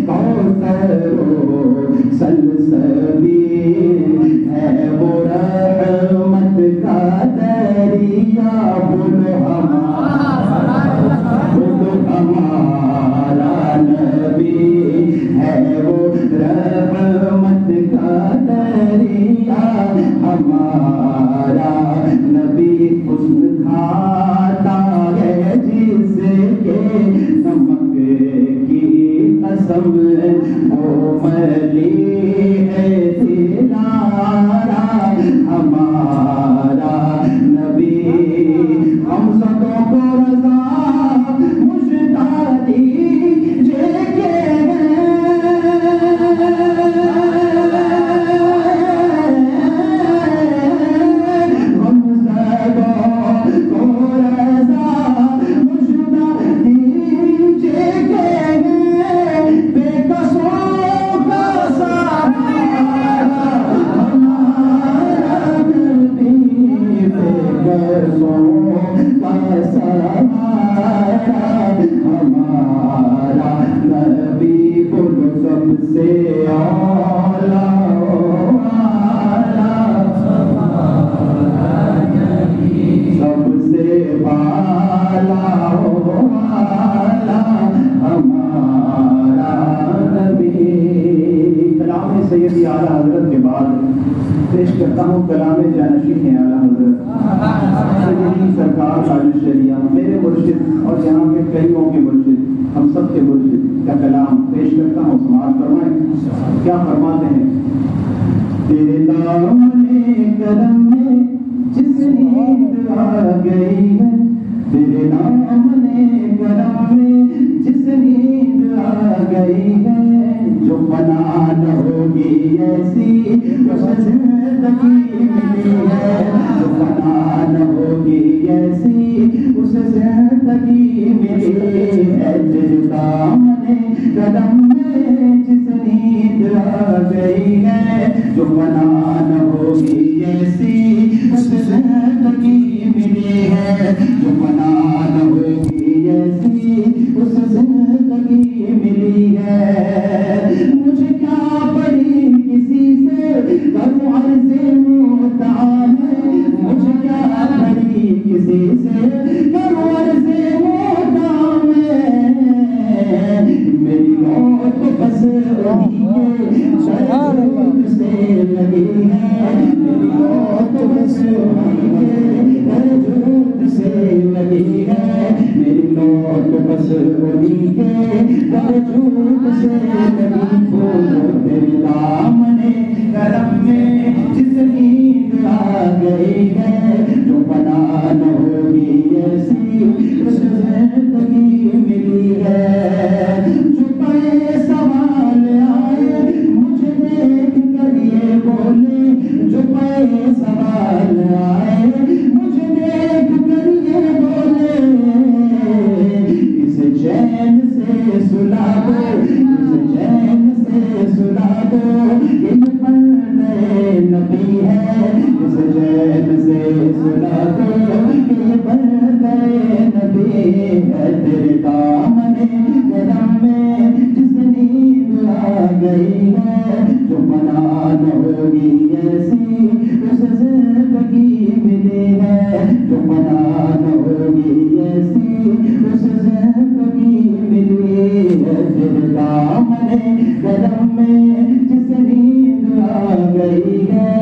کوثر سلسبیل ہے وہ رحمت کا دریا بولو ہمارا نبی ہے وہ رحمت کا دریا ہمارا نبی حسن کھاتا ہے جس کے نمک کی قسم وہ ملی ہے دلارا ہمارا نبی ہم سبوں کو رضا مشتاقی جیکے ہمارا نبی بولو سب سے اعلیٰ سب سے بالا ہمارا نبی. کلام سیدی اعلیٰ حضرت کے بعد پیش کرتا ہوں کلام جانشین اعلیٰ حضرت سیدی سرکار تاج الشریعہ میرے مرشد اور یہاں کے کئیوں کے مرشد ہم سب کے مرشد کا کلام پیش کرتا ہوں. سماعت فرمائیں. کیا فرماتے ہیں؟ تیرے دامن کرم میں جس نیند آ گئی ہے تیرے دامن کرم میں جس نیند آ گئی ہے جو بنا نہ ہوگی ایسی اسے زندگی ملی ہے جو بنا نہ ہوگی ایسی اسے زندگی ملی ہے تیرے دامن قدم میں جس نیند آ گئی ہے جو بنا نہ ہوگی ایسی اسے زندگی ملی ہے جو بنا نہ ہوگی ایسی اسے زندگی ملی ہے. مجھے کیا پڑی کسی سے کروں عرض متعال مجھے کیا پڑی کسی سے کروں عرض متعال میری موت بس وہی شرط سے لگی ہے میری موت بس وہی وجود سے لگی ہے میری موت بس وہی وجود سے لگی. بولو تیرے دامن کرم میں جس نیند آ گئی ہے جو بنا نہ ہوگی ایسی اسے زندگی ملی ہے. چھپائے سوال آئے مجھے دیکھ کر یہ بولے چھپائے سوال آئے مجھے دیکھ کر یہ بولے اسے چین سے سلا دو اسے چین سے سلا دو یہ پردے نبی ہے اسے چین سے سلا دو یہ پردے نبی ہے. تیرے دامن قدم میں جس نیند آ گئی ہے جو بنا نہ ہوگی ایسی اسے زندگی ملی ہے جو بنا نہ ہوگی ایسی اسے زندگی ملی ہے. تیرے دامن قدم میں جس نیند آ گئی ہے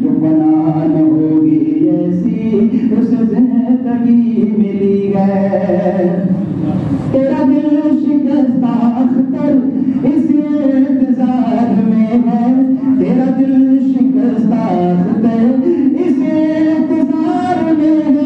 جو بنا نہ ہوگی ایسی اسے زندگی ملی ہے. تیرا دل شکستہ اختر اس انتظار میں ہے تیرا دل شکستہ اختر اس انتظار میں ہے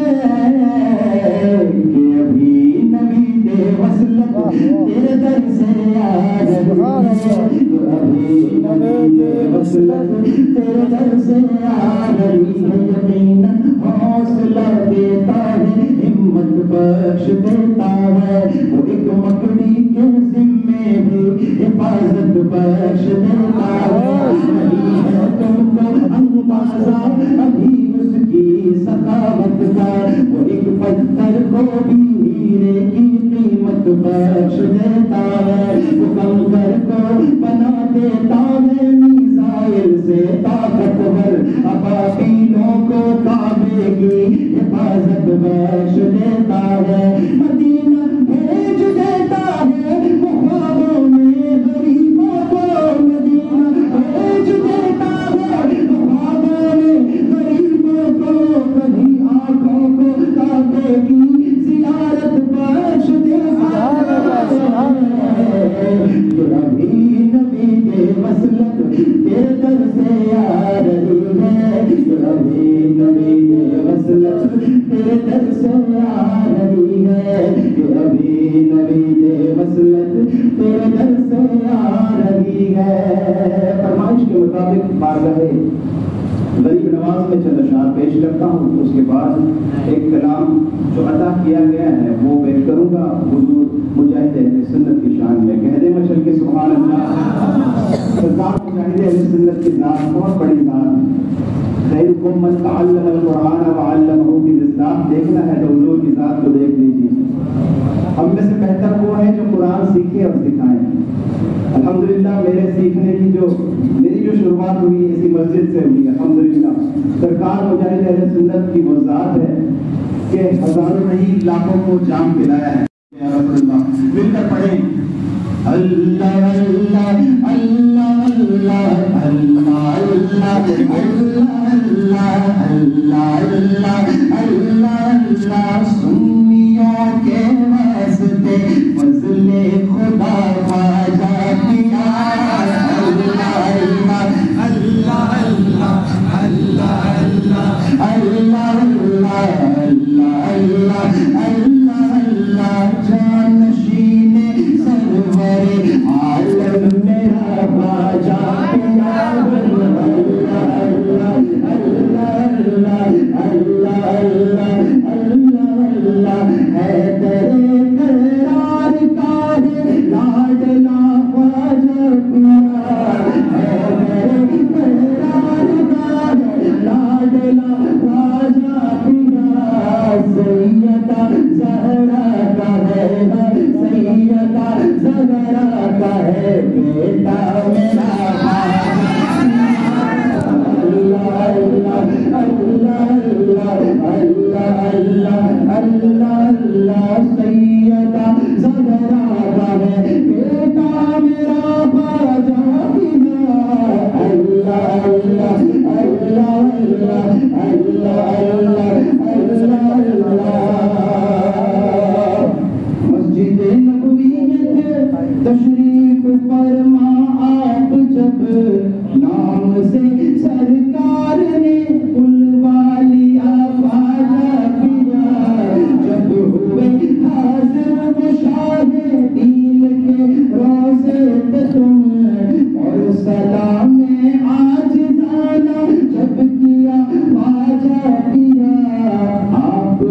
کہ ابھی نبی دے وصلت تیرے در سے آ رہی ہے تو ابھی نبی دے وصلت تیرے در سے آ رہی ہے. یقیناً حوصلہ دیتا ہے ہمت بخش دیتا ہے وہ ایک مکڑی کے ذمے بھی حفاظت بخش دیتا ہے. نہیں ہے تم کو اندازہ ابھی اس کی سخاوت کا وہ ایک پتھر کو بھی ہیرے کی قیمت بخش دیتا ہے. मुकद्दर को बना देता है मिसाइल से ताकतवर, अबाबीलों को काबे की हिफाजत बख्श देता है, मदीना भेज देता है वो ख्वाबों में गरीबों को, मदीना भेज देता है वो ख्वाबों में गरीबों को, कभी आंखों को काबे की ज़ियारत बख्श देता है। अभी नबी के मसलक तेरे दर से आ रही है, अभी नबी के मसलक तेरे दर से आ रही है, अभी नबी के मसलक तेरे दर से आ रही है। फरमाइश के मुताबिक बारगाहे गरीब नवाज में चंद अशआर पेश करता हूँ, उसके बाद एक कलाम जो अता किया गया है वो पेश करूँगा हुजूर मुजाहिद अहले सुन्नत की शान में। कह दे मचल के सुभान अल्लाह। सरकार मुजाहिद अहले सुन्नत की ज़ात बहुत बड़ी ज़ात है। खैरुकुम मन तअल्लम अल-कुरान व अल्लमहु की ज़ात देखना है तो हुजूर की ज़ात को देख लीजिए। हम में से बेहतर वो है जो कुरान सीखे और सिखाएं। अल्हम्दुलिल्लाह मेरी जो शुरुआत हुई इसी मस्जिद से हुई। अल्हम्दुलिल्लाह सरकार मुजाहिद अहले सुन्नत की वो ज़ात है कि हज़ारों नहीं लाखों को जाम दिलाया है। मिलकर पढ़ें अल्लाह अल्लाह अल्लाह अल्लाह अल्लाह अल्लाह अल्लाह अल्लाह अल्लाह सुन्नियों के वास्ते फज़ले खुदा ख्वाजा पिया अल्लाह अल्लाह अल्लाह अल्लाह अल्लाह अल्लाह अल्लाह अल्लाह अल्लाह अल्लाह अल्लाह जानशीने सरवरे आलम मेरा ख्वाजा पिया अल्लाह अल्लाह अल्लाह अल्लाह अल्लाह अल्लाह है तेरे करार का है लाडला ख्वाजा पिया, है तेरे करार का है लाडला ख्वाजा पिया। सैयदा ज़हरा का है सैयदा ज़हरा का है बेटा मेरा अल्लाह अल्लाह अल्लाह अल्लाह अल्लाह अल्लाह अल्लाह सैयदा ज़हरा का है बेटा मेरा ख्वाजा पिया अल्लाह अल्लाह अल्लाह अल्लाह अल्लाह अल्लाह। मस्जिद नबवी में तशरीफ फरमा आप जब, नाम से सरकार ने बुलवा लिया ख्वाजा पिया, जब हुए हाज़िर मुशाहे दीन के रोज़े पे तुम, और सलाम आजिज़ाना जब किया ख्वाजा पिया, आपको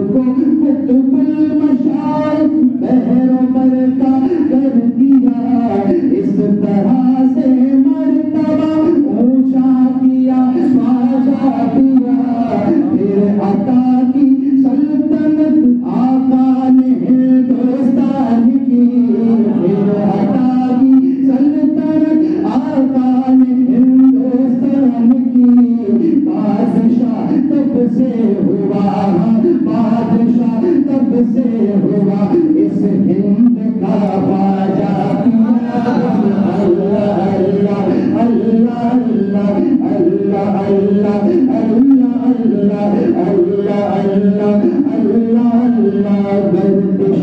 कुतुबुल मशाइख बहरो बरका कर दिया, इस तरह से मर्तबा ऊंचा किया ख्वाजा पिया, फिर अता की सल्तनत आका ने हिंदुस्तान की, फिर अता की सल्तनत आका ने हिंदुस्तान की, बादशाह तब से हुआ बादशाह तब से हुआ इस हिंद का ख्वाजा पिया अल्लाह अल्लाह अल्लाह अल्लाह अल्लाह अल्लाह अल्लाह अल्लाह अल्लाह अल्लाह अल्लाह। गर्दिश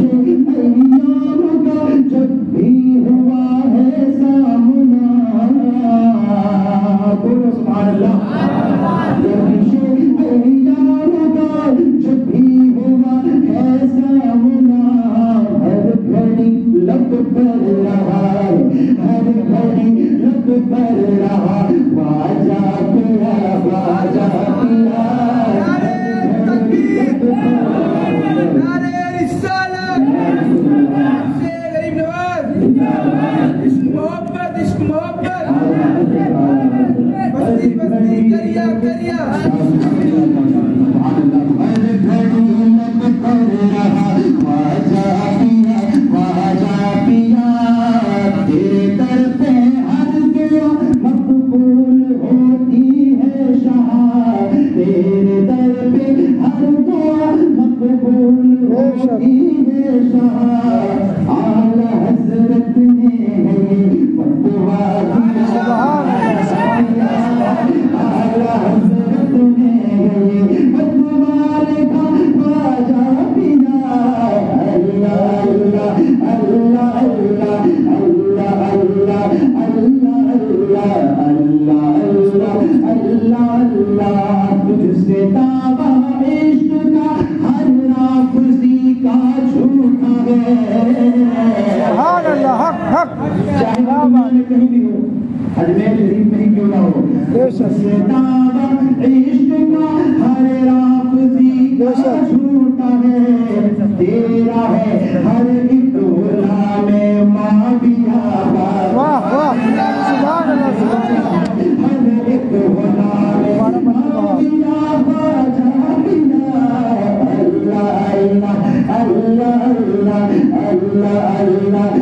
अय्याम का जब भी हुआ है सामना, बोलो सुभान अल्लाह। गर्दिश अय्याम का जब भी हुआ है सामना, हर घड़ी लब पर रहा है, हर घड़ी लब पर रहा ख्वाजा पिया ख्वाजा पिया, ہے شاہ اعلی حضرت نے ہے فتوا دیا اعلی حضرت نے ہے فتوا لکھا خواجہ پیا اللہ اللہ اللہ اللہ اللہ اللہ اللہ اللہ اللہ اللہ تجھ سے دعویٰ عشق کا ہر لفظی کا جھوٹا ہے سبحان اللہ حق حق چاہے دنیا میں کہیں بھی ہو اجمیر شریف میں ہی کیوں نہ ہو تجھ سے دعویٰ عشق کا ہر لفظی کا جھوٹا ہے تیرا ہے ہر ایک غلام ماں بھی آباد واہ واہ سبحان اللہ سبحان اللہ ہر ایک غلام ماں بھی آباد اللہ اللہ اللہ اللہ اللہ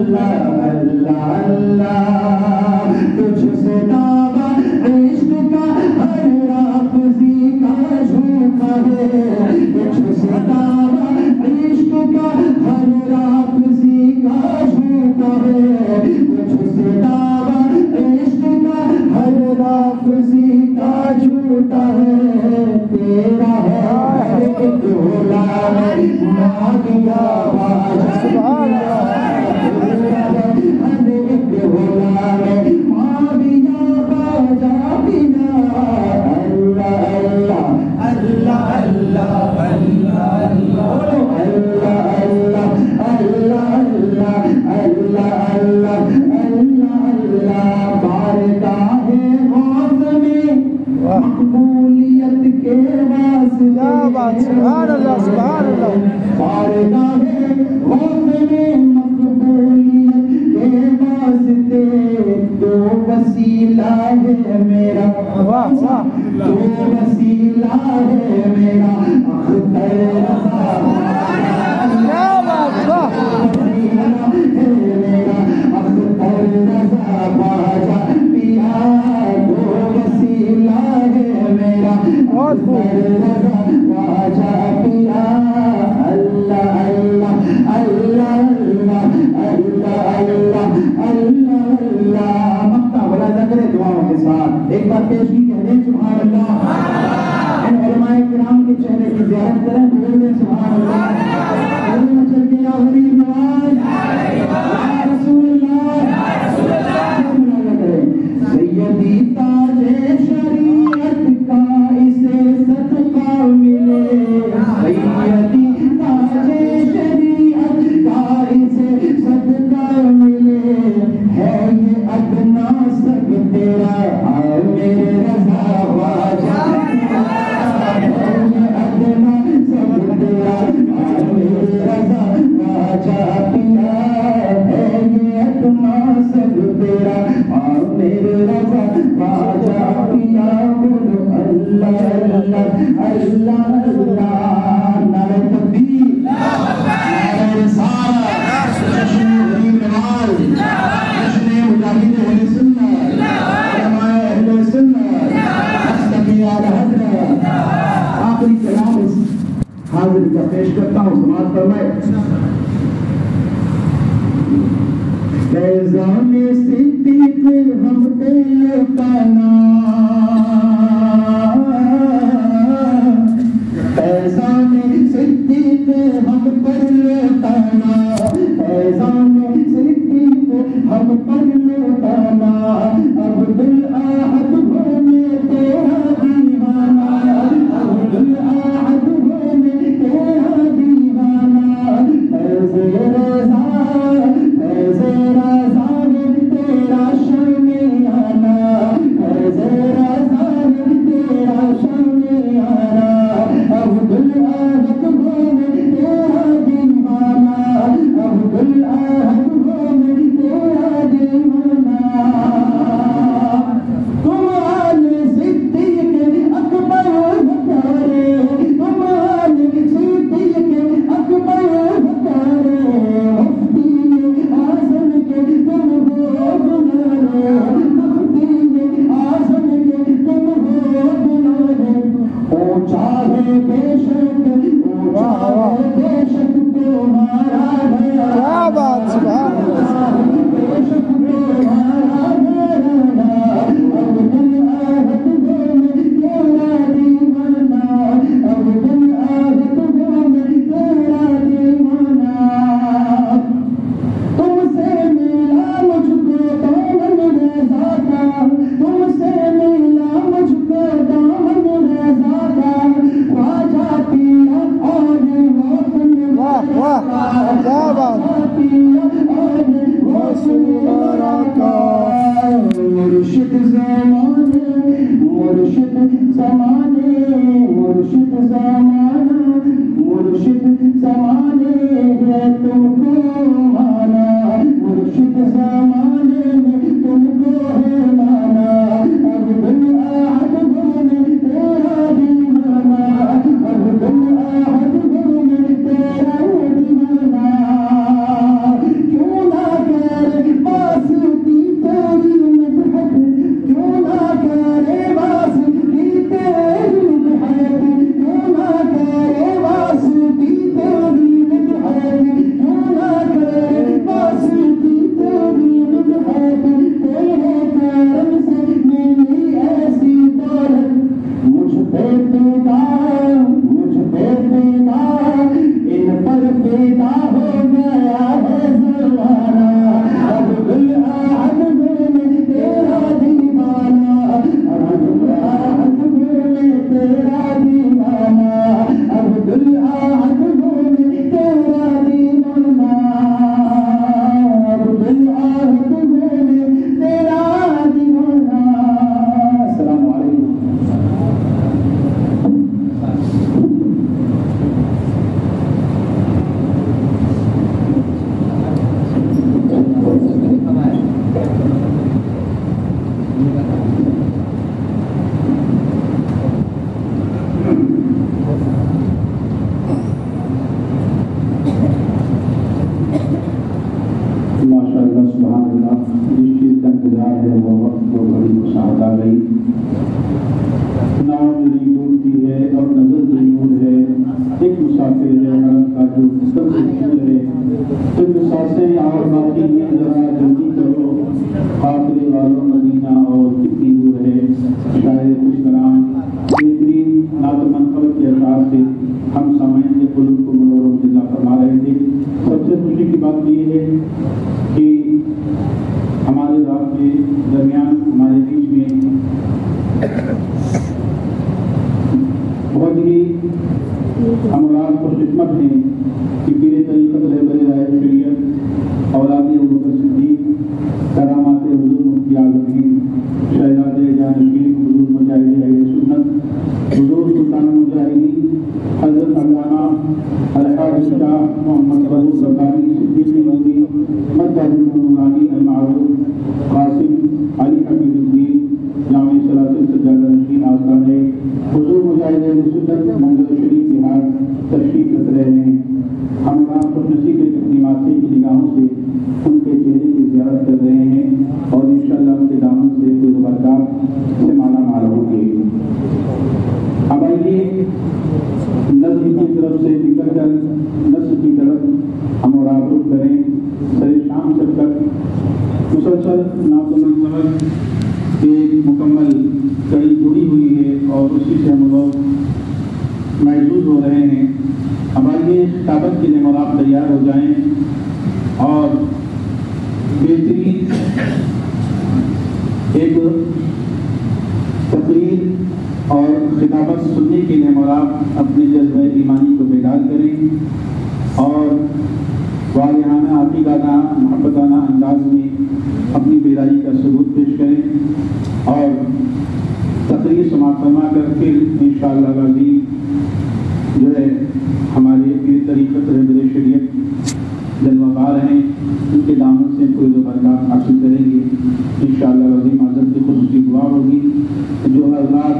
اللہ اللہ اللہ تجھ سے دعویٰ عشق کا ہر لفظی کا جھوٹا ہے تجھ سے دعویٰ عشق کا ہر لفظی کا جھوٹا ہے تجھ سے دعویٰ عشق کا ہر لفظی کا جھوٹا ہے تیرا ہے ہر ایک غلام ماں دیا سبحان اللہ ہر ایک غلام ماں دیا باجا بنا اللہ اللہ اللہ اللہ اللہ اللہ اللہ اللہ اللہ اللہ بارگاہ غوث میں مقبولیت کے واسطے کیا بات سبحان اللہ سبحان اللہ بارگاہ غوث میں مقبولیت کے واسطے تو وسیلہ ہے میرا واہ واہ تو وسیلہ ہے میرا اختر رضا کیا بات واہ وسیلہ ہے میرا اختر رضا باجا پیا تو وسیلہ ہے میرا بہت خوب اختر رضا باجا پیا اللہ اللہ اللہ اللہ اللہ اللہ اللہ مقطع ملاحظہ کرے دعاؤں کے ساتھ ایک بار پیش کی کہہ دیں سبحان اللہ ان علماء کرام کے چہرے کی زیارت کریں بول دیں سبحان اللہ علم چل کے یا غریب نواز یا رسول اللہ ملاحظہ کریں سیدی تاج شریعت کا اسے صدقہ ملے سیدی تاج شریعت کا اسے صدقہ ملے ہے یہ ادنا سب تیرا آؤ میرے رضا واجہ ہے یہ ادنا سب تیرا آؤ میرے رضا واجہ پیا ہے یہ ادنا سب تیرا آؤ میرے رضا واجہ پیا بولو اللہ اللہ اللہ اللہ نعرہ تکبیر نعرہ رسالت جشن غریب نواز جشن مجاہد اہل سنت علماء اہل سنت مستقی اعلی حضرت آخری کلام اس حاضر کا پیش کرتا ہوں سماعت فرمائے فیضان صدیق ہم دل کا نام فیضان صدیق ہم پر لوٹانا فیضان صدیق ہم پر لوٹانا عبدالاحد ہو میں تیرا دیوانہ عبدالاحد ہو میں تیرا دیوانہ فیض رضا فیض رضا میں تیرا شامیانہ فیض رضا میں تیرا شامیانہ عبدالاحد ہو میں تیرا دیوانہ عبدالاحد ہو میں تیرا دیوانہ کیا بات مرشد زمانے مرشد زمانے مرشد زمانے مرشد زمانے ہے تم کو مانا مرشد زمانے میں تم کو ہے مانا اب دل آہد میں تیرا دیوانہ اب دل آہد میں تیرا دیوانہ کیوں نہ کرے واسطی تیری مدحت کیوں نہ کرے واسطی تیری مدحت کیوں نہ کرے واسطی تیری مدحت کیوں نہ کرے واسطی تیری مدحت تیرے کرم سے ملی ایسی دولت مجھ پہ پیدا ان پر پیدا ہو گیا ہے زمانہ اب دل آہد میں تیرا دیوانہ اب دل آہد میں تیرا دیوانہ اب دل آہد میں تیرا دیوانہ اب دل آہد میں تیرا دیوانہ السلام علیکم ماشاء اللہ سبحان اللہ جس چیز کا انتظار ہے وہ وقت کو بڑی مساعد آ گئی ناؤ میری ڈوبتی ہے اور نظر ضرور ہے ایک مسافر ہے حرم کا جو سب سے دور ہے چند سانسیں اور باقی یہ ذرا جلدی کرو قافلے والوں مدینہ اور کتنی دور ہے شاعر خوش کلام بہترین نعت منقبت کے اشعار سے ہم سامعین کے قلوب کو منور و مجلہ فرما رہے تھے سب سے خوشی کی بات یہ ہے کہ ہمارے رات کے درمیان ہمارے بیچ میں بہت ہی ہمراہ خوش قسمت ہیں کہ پیر طریقت رہبر رائے شریعت اولاد ابوبکر صدیق کرامات حضور مفتی اعظم ہند شہزاد جانشین حضور مجاہد اہل سنت حضور سلطان المجاہدین حضرت علامہ الحاج شاہ محمد رضو زکاری صدیق نبوی مدہ نورانی المعروف قاسم علی حمید الدین جامع سلاسل سجادہ نشین آستانہ حضور مجاہد اہل سنت منگل شریف بہار تشریف رکھ رہے ہیں ہم خوش نصیب اپنی ماتھے کی نگاہوں سے ان کے چہرے کی زیارت کر رہے ہیں اور انشاءاللہ ان کے دامن سے کوئی برکات سے مالا مال ہوں گے اب آئیے نظم کی طرف سے نکل کر نصر کی طرف ہم اور آپ رخ کریں سر شام چل کر مسلسل نعت و منقبت کی مکمل کڑی جڑی ہوئی ہے اور اسی سے ہم لوگ محظوظ ہو رہے ہیں اب آئیے خطابت کے لیے آپ تیار ہو جائیں اور بہترین ایک تقریر اور خطابت سننے کے لیے آپ اپنے جذبہ ایمانی کو بیدار کریں اور واضحانہ عقیدانہ محبتانہ انداز میں اپنی بیداری کا ثبوت پیش کریں اور تقریر سماعت فرما کر پھر انشاءاللہ العظیم جو ہے ہمارے پیر طریقت رہبر شریعت جلوہ بار ہیں ان کے دامن سے فیض و برکات حاصل کریں گے انشاءاللہ العظیم حضرت کی خصوصی دعا ہوگی جو حضرات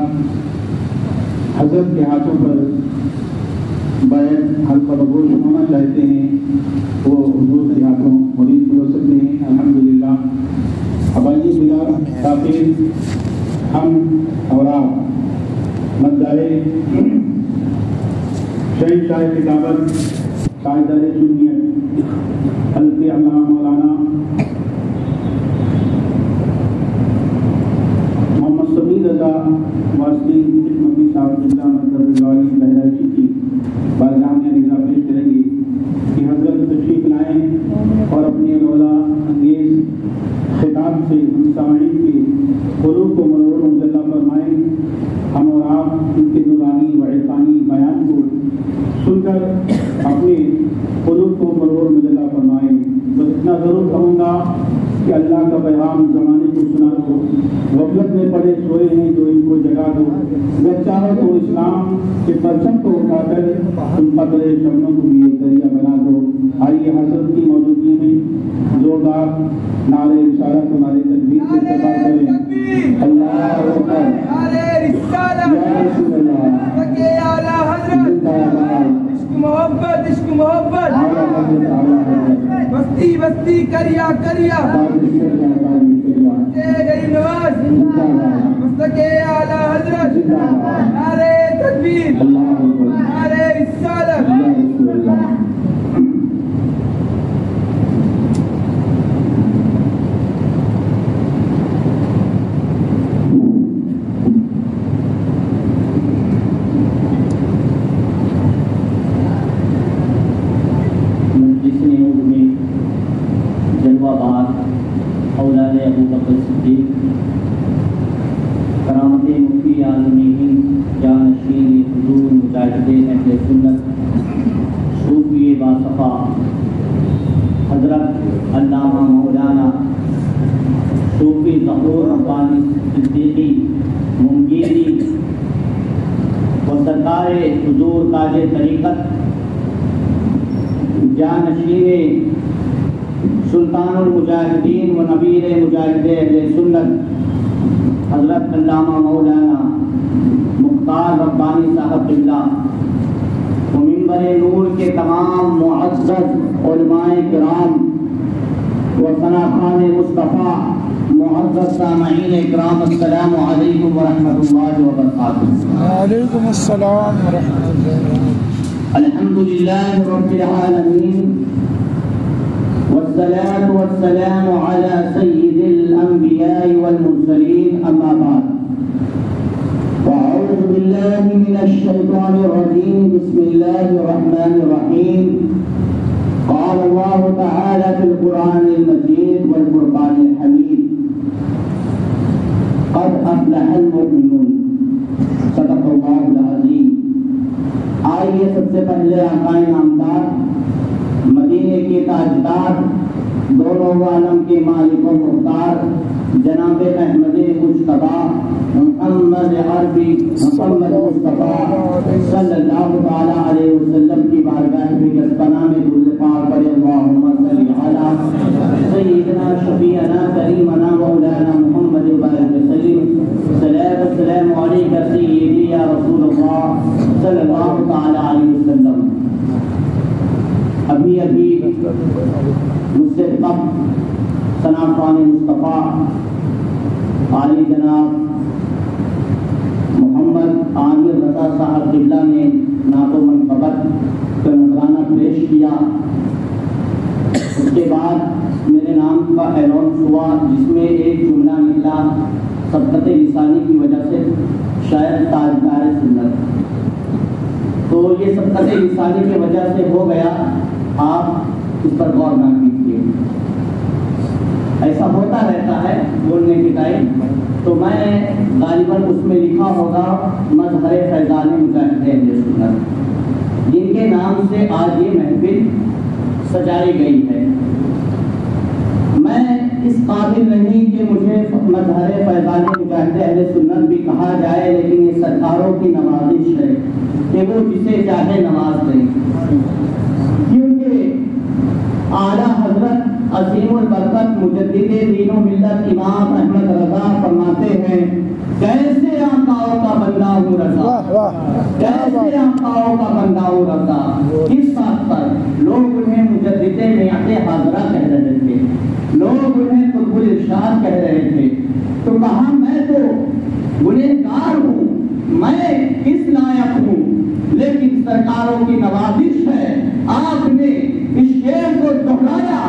حضرت کے ہاتھوں پر بیعت حلقہ بگوش ہونا چاہتے ہیں وہ حضور کے ہاتھوں مرید ہو سکتے ہیں الحمدللہ اب آئیے بلا تاخیر ہم اور آپ مدعے شہنشاہ کتابت تاجدار سنیت حضرت علامہ مولانا محمد سمیع رضا واسطی حکمتی صاحب جزا مطلب رضوانی بہرائچی کی بارگاہ میں رضا پیش کریں گے کہ حضرت تشریف لائیں اور اپنے رولا انگیز خطاب سے ہم سامعین کے قلوب کو منور و مجلہ فرمائیں ہم اور آپ ان کے نورانی و عرفانی بیان کو سن کر اپنے قلوب کہ اللہ کا پیغام زمانے کو سنا دو، غفلت میں پڑے سوئے ہیں جو ان کو جگا دو، اگر چاہو تو اسلام کے پرچم کو اٹھا کر تم قدر شبنوں کو بھی ایک دریا بنا دو۔ آئیے حضرت کی موجودگی میں زوردار نعرہ رسالت تمہارے تکبیر سے استقبال کریں۔ اللہ اکبر، یا رسول اللہ، محبت عشق محبت اعلیٰ حضرت، اعلیٰ حضرت، بستی بستی کریا کریا گئی نواز مستقے اعلیٰ حضرت نعرہ تکبیر نعرہ رسالت۔ اولاد ابو بکر صدیق، کرامت مفتی عالمین، جانشین حضور مجاہد اہل سنت، صوفی باصفا حضرت علامہ مولانا صوفی ظہور ربانی صدیقی منگیری و سرکار حضور تاج طریقت جانشین سلطان المجاہدین و نبیر مجاہد اہل سنت حضرت علامہ مولانا مختار ربانی صاحب قبلہ و منبر نور کے تمام معزز علماء کرام و ثناخان مصطفیٰ معزز سامعین اکرام، السلام علیکم ورحمۃ اللہ وبرکاتہ۔ وعلیکم السلام ورحمۃ اللہ۔ الحمدللہ رب العالمین والصلاة والسلام على سيد الأنبياء والمرسلين، أما بعد، وأعوذ بالله من الشيطان الرجيم، بسم الله الرحمن الرحيم، قال الله تعالى في القرآن المجيد والفرقان الحميد، قد أفلح المؤمنون، صدق الله العظيم۔ آئیے سب سے پہلے آقا نامدار، مدینے کے تاجدار، دونوں عالم کے مالک و مختار جناب احمد مجتبیٰ محمد عربی محمد مصطفیٰ صلی اللہ تعالی علیہ وسلم کی بارگاہ میں گستانا میں درود پاک پڑھے، اللہم صلی علی سیدنا شفیعنا کریمنا مولانا محمد وبارک وسلم، صلاۃ و سلام علیک سیدی یا رسول اللہ صلی اللہ تعالی علیہ وسلم۔ ابھی مجھ سے قبل ثناخوان مصطفیٰ عالی جناب محمد عامر رضا صاحب قبلہ نے نعت و منقبت کا نذرانہ پیش کیا، اس کے بعد میرے نام کا اعلان ہوا جس میں ایک جملہ نکلا سبقت لسانی کی وجہ سے شاید تاجدار سنت، تو یہ سبقت لسانی کی وجہ سے ہو گیا، آپ اس پر غور نہ کیجیے، ایسا ہوتا رہتا ہے بولنے کے ٹائم، تو میں غالباً اس میں لکھا ہوگا مظہر فیضان مجاہد اہل سنت، جن کے نام سے آج یہ محفل سجائی گئی ہے۔ میں اس قابل نہیں کہ مجھے مظہر فیضان مجاہد اہل سنت بھی کہا جائے، لیکن یہ سرکاروں کی نوازش ہے کہ وہ جسے چاہے نواز دیں، کیونکہ اعلیٰ حضرت عظیم البرکت مجدد دین و ملت امام احمد رضا فرماتے ہیں، کیسے آقاؤں کا بندہ ہوں رضا، کیسے آقاؤں کا بندہ ہوں رضا، اس بات پر لوگ انہیں مجدد میعت حاضرہ کہہ رہے تھے، لوگ انہیں قطب الارشاد کہہ رہے تھے، تو کہا میں تو گنہگار ہوں، میں کس لائق ہوں، لیکن سرکاروں کی نوازش ہے، آپ نے اس شعر کو دہرایا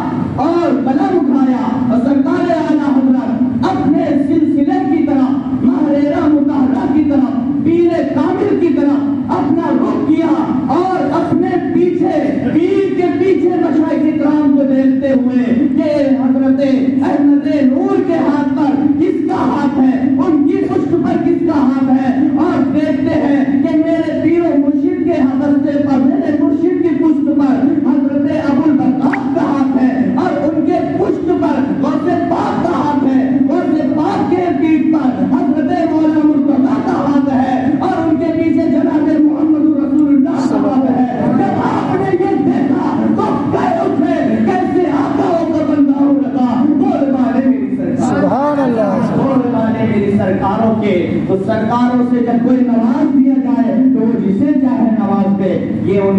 اور قلم اٹھایا اور سرکار اعلیٰ حضرت اپنے سلسلے کی طرف، ماہرہ مطہرہ کی طرف، پیر کامل کی طرف اپنا رخ کیا اور اپنے پیچھے پیر کے پیچھے مشائخ کرام کو دیکھتے ہوئے کہ حضرت احمد نور کے ہاتھ پر کس کا ہاتھ ہے، ان کی پشت پر کس کا ہاتھ ہے، اور دیکھتے ہیں کہ میرے پیر و مرشد کے حوالے پر، میرے مرشد کی پشت پر حضرت ابو البرکات کا ہاتھ ہے، اور ان کے پشت پر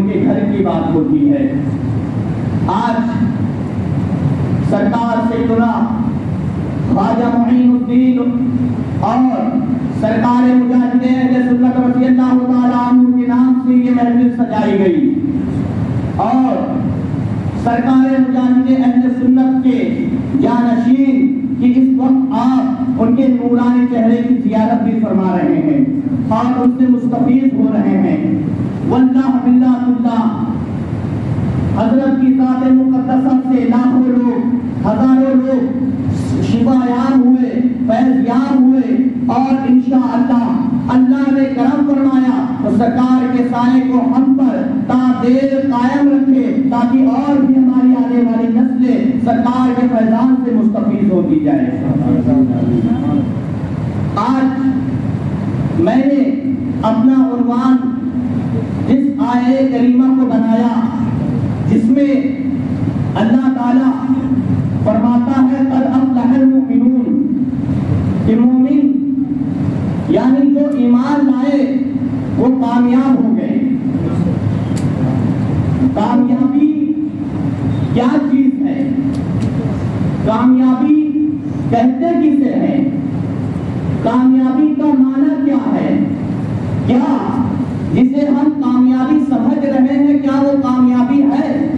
ان کے گھر کی بات ہوتی ہے۔ آج سرکار سیدنا خواجہ معین الدین اور سرکار مجاہد اہل سنت رضی اللہ تعالیٰ عنہ کے نام سے یہ محفل سجائی گئی، اور سرکار مجاہد اہل سنت کے جانشین کہ اس وقت آپ ان کے نورانی چہرے کی زیارت بھی فرما رہے ہیں اور ان سے مستفید ہو رہے ہیں۔ واللہ باللہ باللہ حضرت کی ذات مقدسہ سے لاکھوں لوگ، ہزاروں لوگ شفا یاب ہوئے، فیض یاب ہوئے، اور انشاءاللہ اللہ نے کرم فرمایا تو سرکار کے سائے کو ہم پر تا دیر قائم رکھے تاکہ اور بھی ہماری آنے والی نسلیں سرکار کے فیضان سے مستفید ہوتی جائے۔ آج میں نے اپنا عنوان جس آیے کریمہ کو بنایا جس میں اللہ تعالیٰ فرماتا ہے قد افلح المؤمنون، کہ مومن یعنی جو ایمان لائے وہ کامیاب ہو گئے۔ کامیابی کیا چیز ہے؟ کامیابی کہتے کسے ہیں؟ کامیابی کا معنی کیا ہے؟ کیا جسے ہم کامیابی سمجھ رہے ہیں کیا وہ کامیابی ہے؟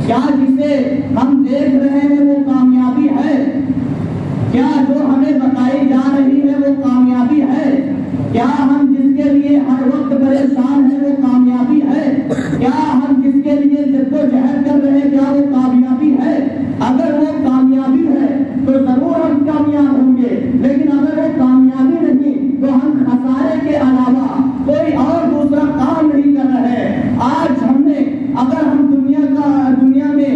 کیا جسے ہم دیکھ رہے ہیں وہ کامیابی ہے؟ کیا جو ہمیں بتائی جا رہی ہے وہ کامیابی ہے؟ کیا ہم جس کے لیے ہر وقت پریشان ہیں وہ کامیابی ہے؟ کیا ہم جس کے لیے جدوجہد کر رہے ہیں کیا وہ کامیابی ہے؟ اگر وہ کامیابی ہے تو ضرور ہم کامیاب ہوں گے، لیکن اگر وہ کامیابی نہیں تو ہم خسارے کے علاوہ کوئی اور دوسرا کام نہیں کر رہے۔ آج ہم نے اگر ہم دنیا میں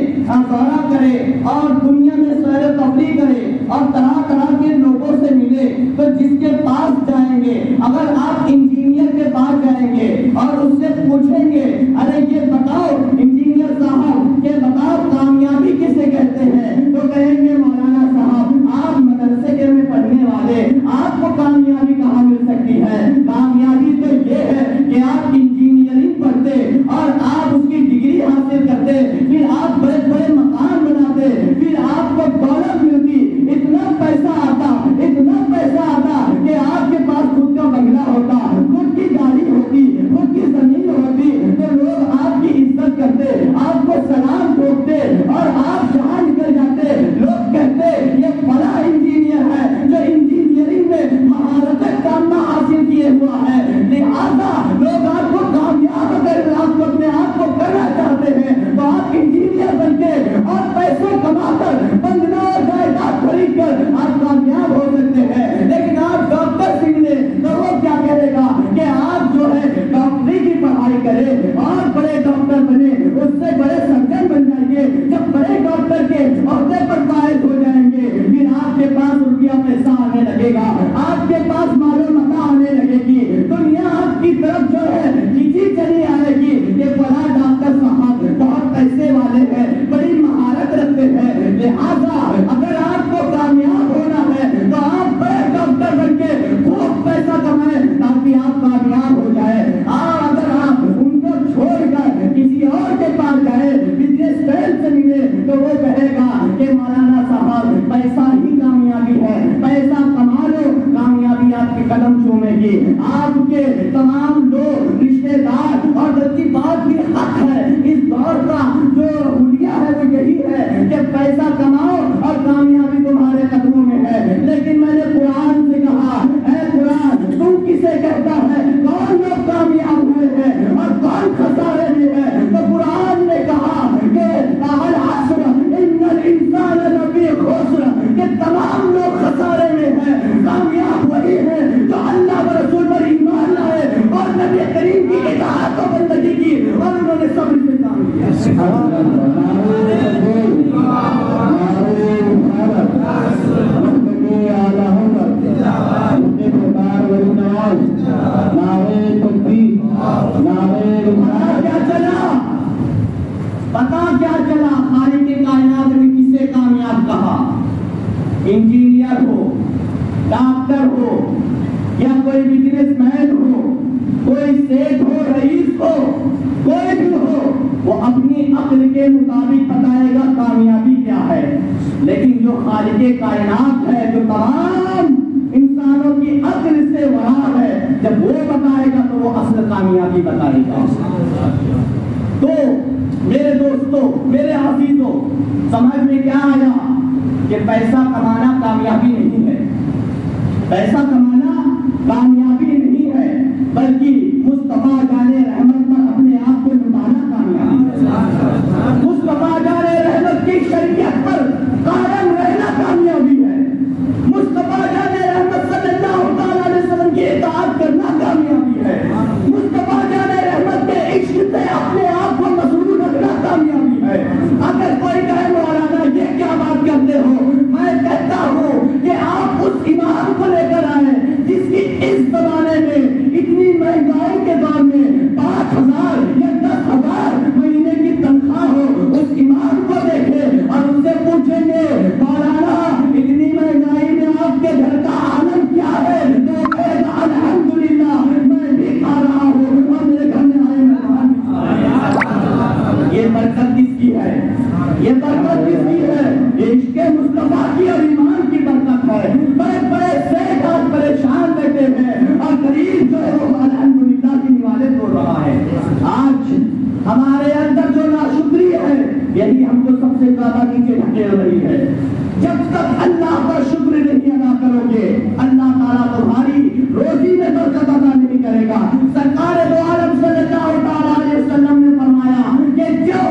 دورہ کرے اور دنیا میں سیر و تفریح کرے اور طرح طرح کے لوگوں سے ملے تو جس کے پاس جائیں گے، اگر آپ انجینئر کے پاس جائیں گے اور اس سے پوچھیں گے ارے یہ بتاؤ انجینئر صاحب کہ بتاؤ کامیابی کسے کہتے ہیں، تو کہیں گے مولانا صاحب آپ مدرسے کے میں پڑھنے والے، آپ کو کامیابی کہاں مل سکتی ہے؟ کامیابی تو یہ ہے کہ آپ انجینئرنگ پڑھتے اور آپ اس کی ڈگری حاصل کرتے، پھر آپ بڑے بڑے مکان بناتے، پھر آپ کو دولت ملتی، اتنا پیسہ آتا کہ آپ کے پاس خود کا بنگلہ ہوتا، خود کی گاڑی ہوتی، خود کی زمین ہوتی، تو لوگ آپ کی عزت کرتے، آپ کو سلام ٹھوکتے، اور آپ جہاں نکل جاتے لوگ کہتے یہ بڑا انجینئر ہے جو انجینئرنگ میں مہارت کامہ حاصل کیے ہوا ہے۔ لہذا لوگ آپ کو کامیاب اگر آپ اپنے آپ کو کرنا چاہتے ہیں تو آپ انجینئر بن کے اور پیسے کما کر بنگلہ اور جائیداد خرید کر آپ کامیاب ہو سکتے ہیں، لیکن آپ ڈاکٹر سنگھ نے تو وہ کیا کہے گا کہ آپ جو ہے ڈاکٹری کی پڑھائی کرے اور بڑے ڈاکٹر بنے، اس سے بڑے سرجن بن جائیں گے، جب بڑے ڈاکٹر کے عہدے پر فائز ہو جائیں گے پھر آپ کے پاس روپیہ پیسہ آنے لگے گا، آپ کے پاس مال و متاع آنے لگے گی، دنیا آپ کی طرف جو ہے کھینچی چلی آئے گی کہ بڑا ڈاکٹر صاحب بہت پیسے والے ہیں، بڑی مہارت رکھتے ہیں۔ لہذا اگر آپ کو کامیاب ہونا ہے تو آپ بڑے ڈاکٹر بن کے خوب پیسہ کمائیں تاکہ آپ کامیاب ہو جائے، اور اگر آپ ان کو چھوڑ کر کسی اور کے پاس جائے بزنس مین سے ملے تو وہ کہے گا کہ مولانا صاحب پیسہ ہی کامیابی ہے، پیسہ کما لو کامیابی آپ کے قدم چومے گی۔ آپ کے تمام لوگ رشتے دار اور دتی بات بھی حق ہے، اس دور کا جو حلیہ ہے وہ یہی ہے کہ پیسہ کماؤ اور کامیابی تمہارے قدموں میں ہے، لیکن میں نے قرآن سے کہا اے قرآن تم کسے کہتا ہے کون لوگ کامیاب ہوئے ہیں اور کون خسارے میں ہے؟ تو قرآن نے کہا کہ العصر ان الانسان لفی خسر، کہ تمام لوگ خسارے میں ہیں، کامیاب وہی ہے جو اللہ و رسول پر ایمان لائے اور نبی کریم کی اطاعت و بندگی کی اور انہوں نے صبر سے کام کیا۔ پتا کیا چلا خالق کائنات نے کسے کامیاب کہا؟ انجینئر ہو، ڈاکٹر ہو، یا کوئی بزنس مین ہو، کوئی سیٹ ہو، رئیس کو کوئی بھی ہو وہ اپنی عقل کے مطابق بتائے گا کامیابی کیا ہے، لیکن جو خالق کائنات ہے، جو تمام انسانوں کی عقل سے ورا ہے، جب وہ بتائے گا تو وہ اصل کامیابی بتائے گا۔ تو میرے دوستوں، میرے عزیزوں، سمجھ میں کیا آیا کہ پیسہ کمانا کامیابی نہیں ہے، پیسہ کمانا کامیابی نہیں ہے، بلکہ مصطفیٰ جان رحمت پر اپنے آپ کو لٹانا کامیابی ہے، مصطفیٰ جان رحمت کی شریعت پر قائم رہنا کامیابی ہے، مصطفیٰ جان رحمت صلی اللہ علیہ وسلم کی اطاعت کرنا کامیابی ہے، مصطفیٰ جان رحمت کے عشق سے اپنے آپ کو مسرور رکھنا کامیابی ہے۔ اگر کوئی کہے مولانا یہ کیا بات کرتے ہو، میں کہتا ہوں کہ آپ اس ایمان کو لے کر آئے جس کی اس زمانے میں اتنی مہنگائی کے دور میں 5,000 یا 10,000 مہینے کی تنخواہ ہو، اس ایمان کو دیکھے اور اس سے پوچھیں گے مولانا اتنی مہنگائی میں آپ کے گھر کا عالم کیا ہے، تو کہے گا الحمدللہ میں بھی کھا رہا ہوں اور میرے گھر میں آئے مہمان بھی کھا رہے ہیں۔ یہ برکت کس کی ہے؟ یہ برکت کس کی ہے؟ یہ عشق مصطفیٰ کی اور ایمان کی برکت ہے۔ بڑے بڑے شیخ آج پریشان بیٹھے ہیں اور غریب جو ہے وہ الحمدللہ کی نوالے توڑ رہا ہے۔ آج ہمارے اندر جو ناشکری ہے یہی ہم کو سب سے زیادہ نیچے ڈھکیل رہی ہے۔ جب تک اللہ کا شکر نہیں ادا کرو گے اللہ تعالیٰ تمہاری روزی میں برکت عطا نہیں کرے گا۔ سرکار دو عالم صلی اللہ علیہ وسلم نے فرمایا کہ جو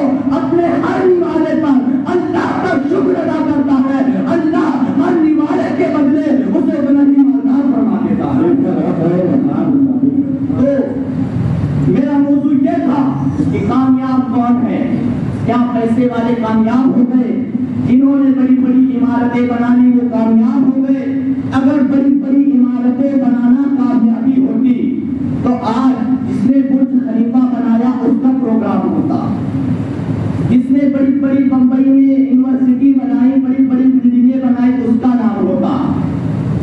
اپنے ہر نوالے پر اللہ کا شکر ادا کرتا ہے اللہ ہر نوالے کے بدلے اسے اتنا ہی مالدار فرما دیتا ہے۔ تو میرا موضوع یہ تھا کہ کامیاب کون ہے؟ کیا پیسے والے کامیاب ہو گئے؟ جنہوں نے بڑی بڑی عمارتیں بنا لی وہ کامیاب ہو گئے؟ اگر بڑی بڑی عمارتیں بنانا کامیابی ہوتی تو آج جس نے برج خلیفہ بنایا اس کا پروگرام ہوتا، جس نے بڑی بڑی بمبئی میں یونیورسٹی بنائی، بڑی بڑی بلڈنگیں بنائی اس کا نام ہوتا۔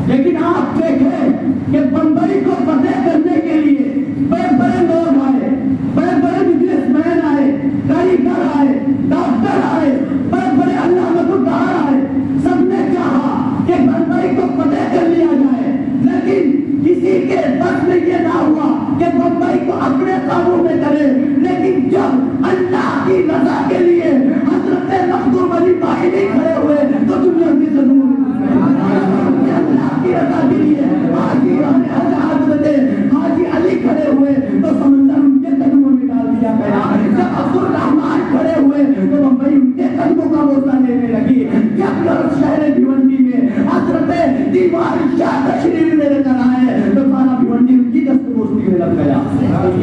لیکن آپ دیکھیں کہ بمبئی کو فتح کرنے کے لیے بڑے بڑے لوگ آئے، بڑے بڑے بزنس مین آئے، کاریگر آئے، ڈاکٹر آئے، بڑے بڑے علامت الدار آئے، سب نے چاہا کہ بمبئی کو فتح کر لیا جائے، لیکن کسی کے بس میں یہ نہ ہوا کہ بمبئی کو اپنے قابو میں کرے۔ لیکن جب اللہ کی رضا کے لیے حضرت مخدوم علی باہلی کھڑے ہوئے تو دنیا کی ضرور اللہ کی رضا کے لیے حاجی علی کھڑے ہوئے تو سمندر ان کے قدموں میں ڈال دیا گیا۔ جب عبد الرحمان کھڑے ہوئے تو بمبئی ان کے قدموں کا بوسہ لینے لگی۔ جب شہر بھیونڈی میں حضرت دیوان شاہ تشریف لے کر آئے تو سارا بھیونڈی ان کی دستبوستی میں لگ گیا۔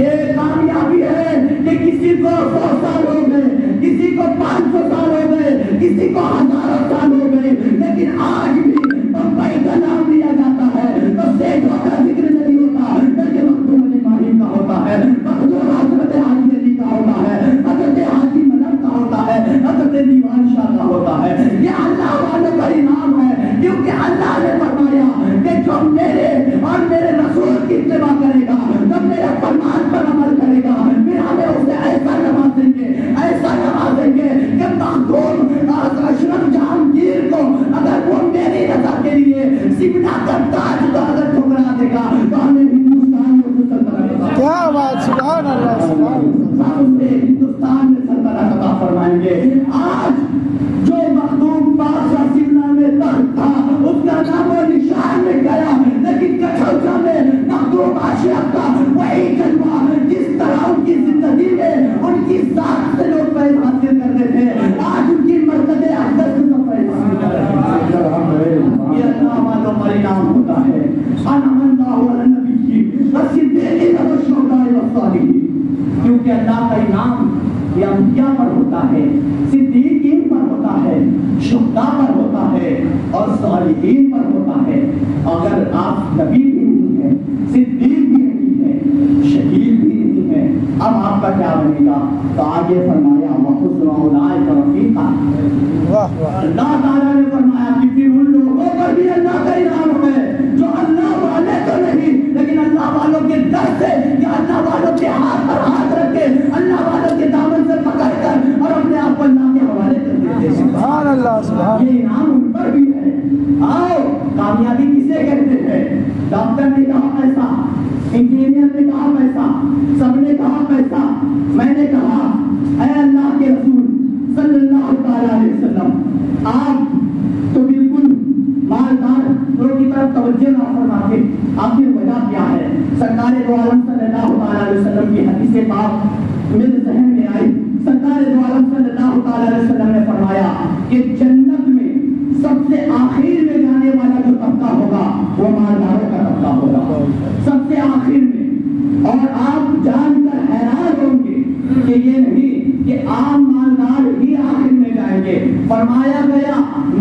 یہ کامیابی ہے کہ کسی کو 100 سال ہو گئے، کسی کو 500 سال ہو گئے، کسی کو 1000 سال ہو گئے، لیکن آج بھی بمبئی کا نام لیا جاتا ہے تو سیٹوں کا ذکر نہیں ہوتا، بلکہ مخدوم علی باہلی کا ہوتا ہے، مخدوم حضرت حاجی علی کا ہوتا ہے، حضرت حاجی مدن کا ہوتا ہے، حضرت دیوان شاہ کا ہوتا ہے۔ یہ اللہ والوں کا انعام ہے، کیونکہ اللہ نے فرمایا کہ جو میرے اور میرے رسول کی اتباع کرے گا، جو میرے فرمان پر عمل کرے گا، پھر ہمیں اسے ایسا نوازیں گے، ایسا نوازیں گے کہ مخدوم اشرف جہانگیر کو اگر وہ میری رضا کے لیے سمنا کا تاج تو اگر ٹھکرا دے گا تو ہمیں ہندوستان میں سلطنت کیا بات، سبحان اللہ، سبحان اللہ، ہندوستان میں سلطنت عطا فرمائیں گے۔ آج جو مخدوم بادشاہ سمنا میں تخت تھا اس کا نام و نشان میں گیا، لیکن کچھوچا میں مخدوم عاشق کا وہی جلوہ جس طرح ان کی زندگی میں ان کی ذات سے لوگ فیض حاصل کرتے تھے، آج ان کی مرتبہ اقدس سے سب فیض حاصل کر رہے ہیں۔ یہ اللہ والوں پر انعام ہوتا ہے۔ انعم اللہ علی النبی والصدیقین والشہداء والصالحین، کیونکہ اللہ کا انعام یہ انبیاء پر ہوتا ہے، صدیقین پر ہوتا ہے، شہداء پر ہوتا ہے اور صالحین پر ہوتا ہے۔ اگر آپ نبی بھی نہیں ہیں، صدیق بھی نہیں ہیں، شہید بھی نہیں ہیں، اب آپ کا کیا بنے گا؟ تو آگے فرمایا وَحُسْنُ أُولَٰئِكَ رَفِیقًا، اللہ تعالیٰ نے فرمایا کہ پھر ان لوگوں پر بھی اللہ کا انعام ہے جو اللہ والے تو نہیں لیکن اللہ والوں کے در سے یا اللہ والوں کے ہاتھ پر ہاتھ कामयाबी किसे कहते हैं? डॉक्टर ने कहा पैसा, इंजीनियर ने कहा पैसा, सबने कहा पैसा। मैंने कहा ऐ अल्लाह के रसूल सल्लल्लाहु अलैहि वसल्लम, आप तो बिल्कुल मालदार लोगों की तरफ तवज्जो ना फरमाते, आखिर वजह क्या है? सरकार दो आलम सल्लल्लाहु अलैहि वसल्लम की हदीस पाक मेरे ज़हन में आई। सरकार दो आलम सल्लल्लाहु अलैहि वसल्लम ने फरमाया कि जन्नत में सबसे आखिर में जाने वाला जो तबका होगा वो मालदारों का तबका होगा, सबसे आखिर में। और आप जानकर हैरान होंगे कि ये नहीं कि आम मालदार ही आखिर में जाएंगे। फरमाया गया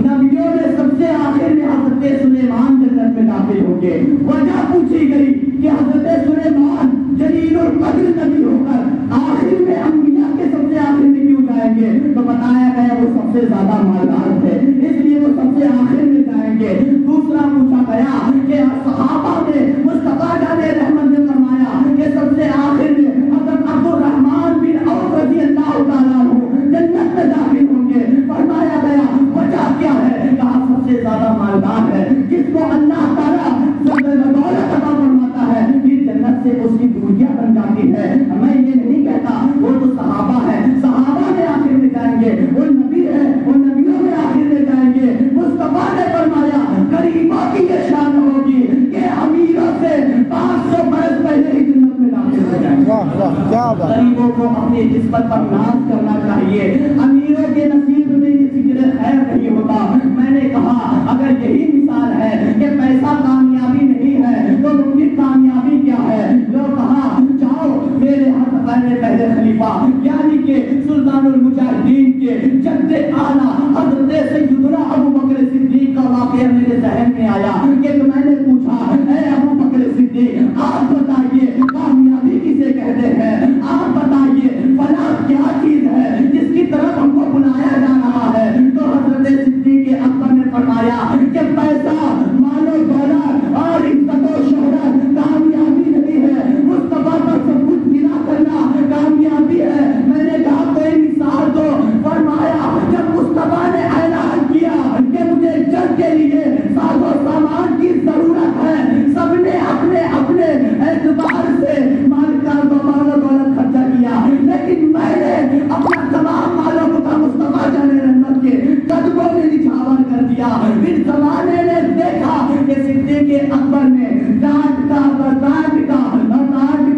नबियों में सबसे आखिर में हज़रत सुलेमान जन्नत में दाखिल होंगे। वजह पूछी गई कि हज़रत सुलेमान जलीलुल कद्र नबी होकर आखिर में अंबिया के सबसे आखिर में क्यों जाएंगे? तो बताया गया वो सबसे ज्यादा मालदार थे, इसलिए वो सबसे आखिर में जाएंगे। दूसरा पूछा गया कि सहाबा में मुस्तफा जाने रहमत ने फरमाया कि सबसे आखिर में हज़रत अब्दुर्रहमान बिन औफ रज़ी अल्लाह तआला अन्हु जन्नत में दाखिल होंगे। फरमाया गया वजह क्या है? कहा सबसे ज्यादा मालदार है जिसको अल्लाह ताला दौलत अता फरमाता है, फिर जन्नत से उसकी दूरियां बन जाती है। मैं ये नहीं कहता, वो तो सहाबा है, सहाबा में आखिर में जाएंगे, वो नबी है, वो नबियों में आखिर में जाएंगे। मुस्तफा ने फरमाया गरीबों की ये शान होगी कि अमीरों से 500 बरस पहले ही जन्नत में दाखिल हो जाएंगे। वाह वाह क्या बात। गरीबों को अपनी किस्मत पर नाज करना चाहिए, अमीरों के नसीब में ये जिक्र खैर नहीं होता। मैंने कहा अगर यही मिसाल है कि पैसा कामयाबी नहीं है तो फिर कामयाबी क्या है? जो कहा जाओ मेरे हाथ पहले खलीफा यानी कि सुल्तानुल मुजाहिदीन के जद्दे आला हज़रत सैयदना अबू बकर सिद्दीक का वाक़या मेरे ज़हन में आया कि मैंने पूछा ऐ अबू बकर सिद्दीक आप बताइए कामयाबी किसे कहते हैं? आप बताइए फला क्या चीज है जिसकी तरफ हमको बुलाया जा रहा है? तो हज़रत सिद्दीक अकबर ने फरमाया कि पैसा, मालो दौलत और इज्जत और शोहरत कामयाबी नहीं है, मुस्तफा पर सब कुछ गिरा करना कामयाबी है। मैंने कहा कोई मिसाल दो। फरमाया जब मुस्तफा ने ऐलान किया कि मुझे जंग के लिए साजो सामान की जरूरत है, सबने अपने अपने एतबार से माल दौलत खर्चा किया, लेकिन मैंने अपना तमाम मालों को मुस्तफा जाने रहमत के कदमों में निछावर कर दिया। फिर जमाने ने देखा कि सिद्दीक अकबर ने डांट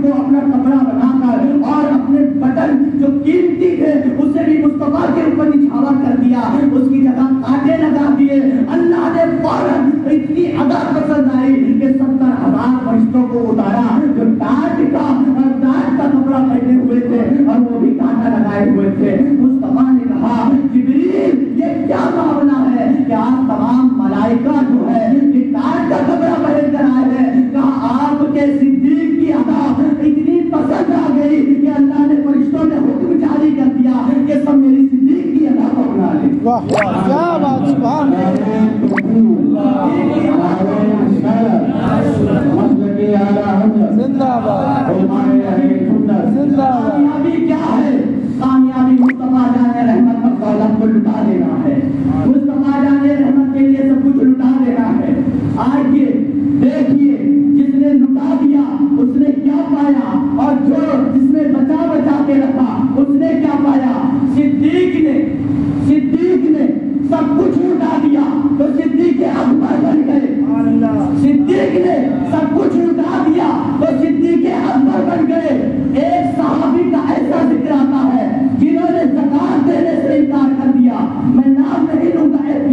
को अपना कपड़ा बनाकर और अपने बटन जो कीमती थे उसे भी मुस्तफा के ऊपर निछावर कर दिया, उसकी जगह कांटे लगा दिए। अल्लाह ने फौरन इतनी अदा पसंद आई कि 70,000 फरिश्तों को उतारा जो डांट का कपड़ा पहने हुए थे और वो भी कांटा लगाए हुए थे। मुस्तफा ने कहा जिब्रील ये क्या मामला है कि आप तमाम मलाइका जो है ये डांट का कपड़ा पहन कर आए हैं? कहा आपके सिद्दीक की अदा इतनी पसंद आ गई कि अल्लाह ने फरिश्तों ने हुक्म जारी कर दिया कि सब मेरी सिद्दीक की अदा को बना ले। वाह वाह क्या बात। सुभान जिंदाबाद जिंदाबाद। कामयाबी क्या है? कामयाबी मुस्तफा जाने रहमत पर दौलत को लुटा देना है, मुस्तफा जाने रहमत के लिए सब कुछ लुटा देना है। आइए देखिए जिसने लुटा दिया उसने क्या पाया और जो जिसने बचा के रखा उसने क्या पाया? सिद्दीक ने सब कुछ लुटा दिया तो सिद्दीक अकबर बन गए। सिद्दीक ने सब कुछ लुटा दिया तो सिद्दीक अकबर बन गए। एक सहाबी का ऐसा जिक्र आता है जिन्होंने ज़कात देने से इनकार कर दिया, मैं नाम नहीं लूंगा, एक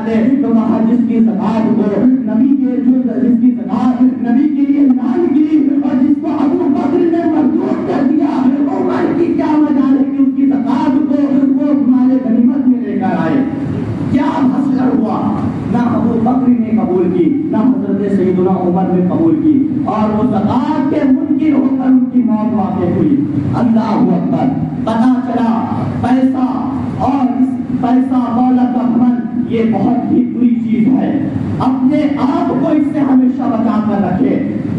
निकाले तो कहा जिसकी ज़कात को नबी के जिसकी ज़कात नबी के लिए ऐलान की और जिसको अबू बकर ने मरदूद कर दिया, उमर की क्या मजाल है कि उसकी ज़कात को वो माले गनीमत में लेकर आए। क्या मसला हुआ, ना अबू बकर ने कबूल की, ना हज़रत सैयदना उमर ने कबूल की, और वो ज़कात के मुनकिर होकर उनकी मौत वाक़ई हुई। अल्लाह अकबर। पता चला पैसा और इस पैसा दौलत अमन ये बहुत ही बुरी चीज है। अपने आप को इससे हमेशा बचा कर रखे,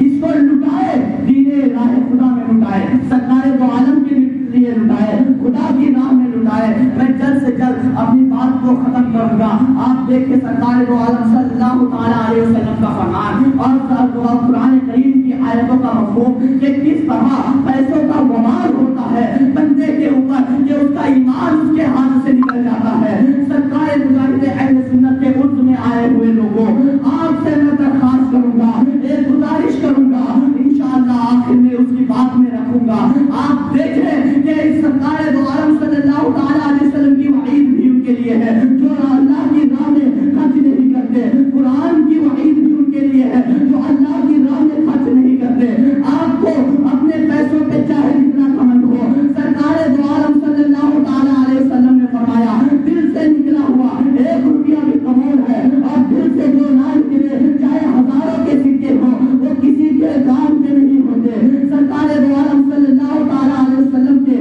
इसको लुटाए, दीने राह खुदा में लुटाए, सरकारे दो आलम के लिए लुटाए, खुदा की राह में लुटाए। मैं जल्द से जल्द अपनी बात को खत्म करूंगा। आप देखिए सरकारे दो आलम सल्लल्लाहु ताला अलैहि वसल्लम का फरमान और कुरान करीम की आयतों का मफ़हूम कि किस तरह पैसों का वबाल होता है बंदे के ऊपर कि उसका ईमान उसके हाथ से निकल जाता है। सरकारे मुजाहिद अहले सुन्नत के उर्द में आए हुए लोगों, आपसे मैं दरख्वास्त करूंगा, एक गुजारिश करूंगा, इंशाअल्लाह आखिर में उसकी बात में रखूंगा। आप देखें कि इस सरकारे दो आलम सल्लल्लाहु ताला अलैहि वसल्लम की वईद भी उनके लिए है जो अल्लाह की राह में खर्च नहीं करते, कुरान की वईद भी उनके लिए है जो अल्लाह की राह में खर्च नहीं करते। आपको अपने पैसों पे चाहे जितना घमंड हो, सरकारे दो आलम सल्लल्लाहु ताला अलैहि वसल्लम ने फरमाया दिल से निकला हुआ 1 रुपया भी कबूल है, और दिल से जो ना निकले चाहे हजारों के सिक्के हो वो किसी के काम के नहीं होते। सरकारे दो आलम सल्लल्लाहु ताला अलैहि वसल्लम के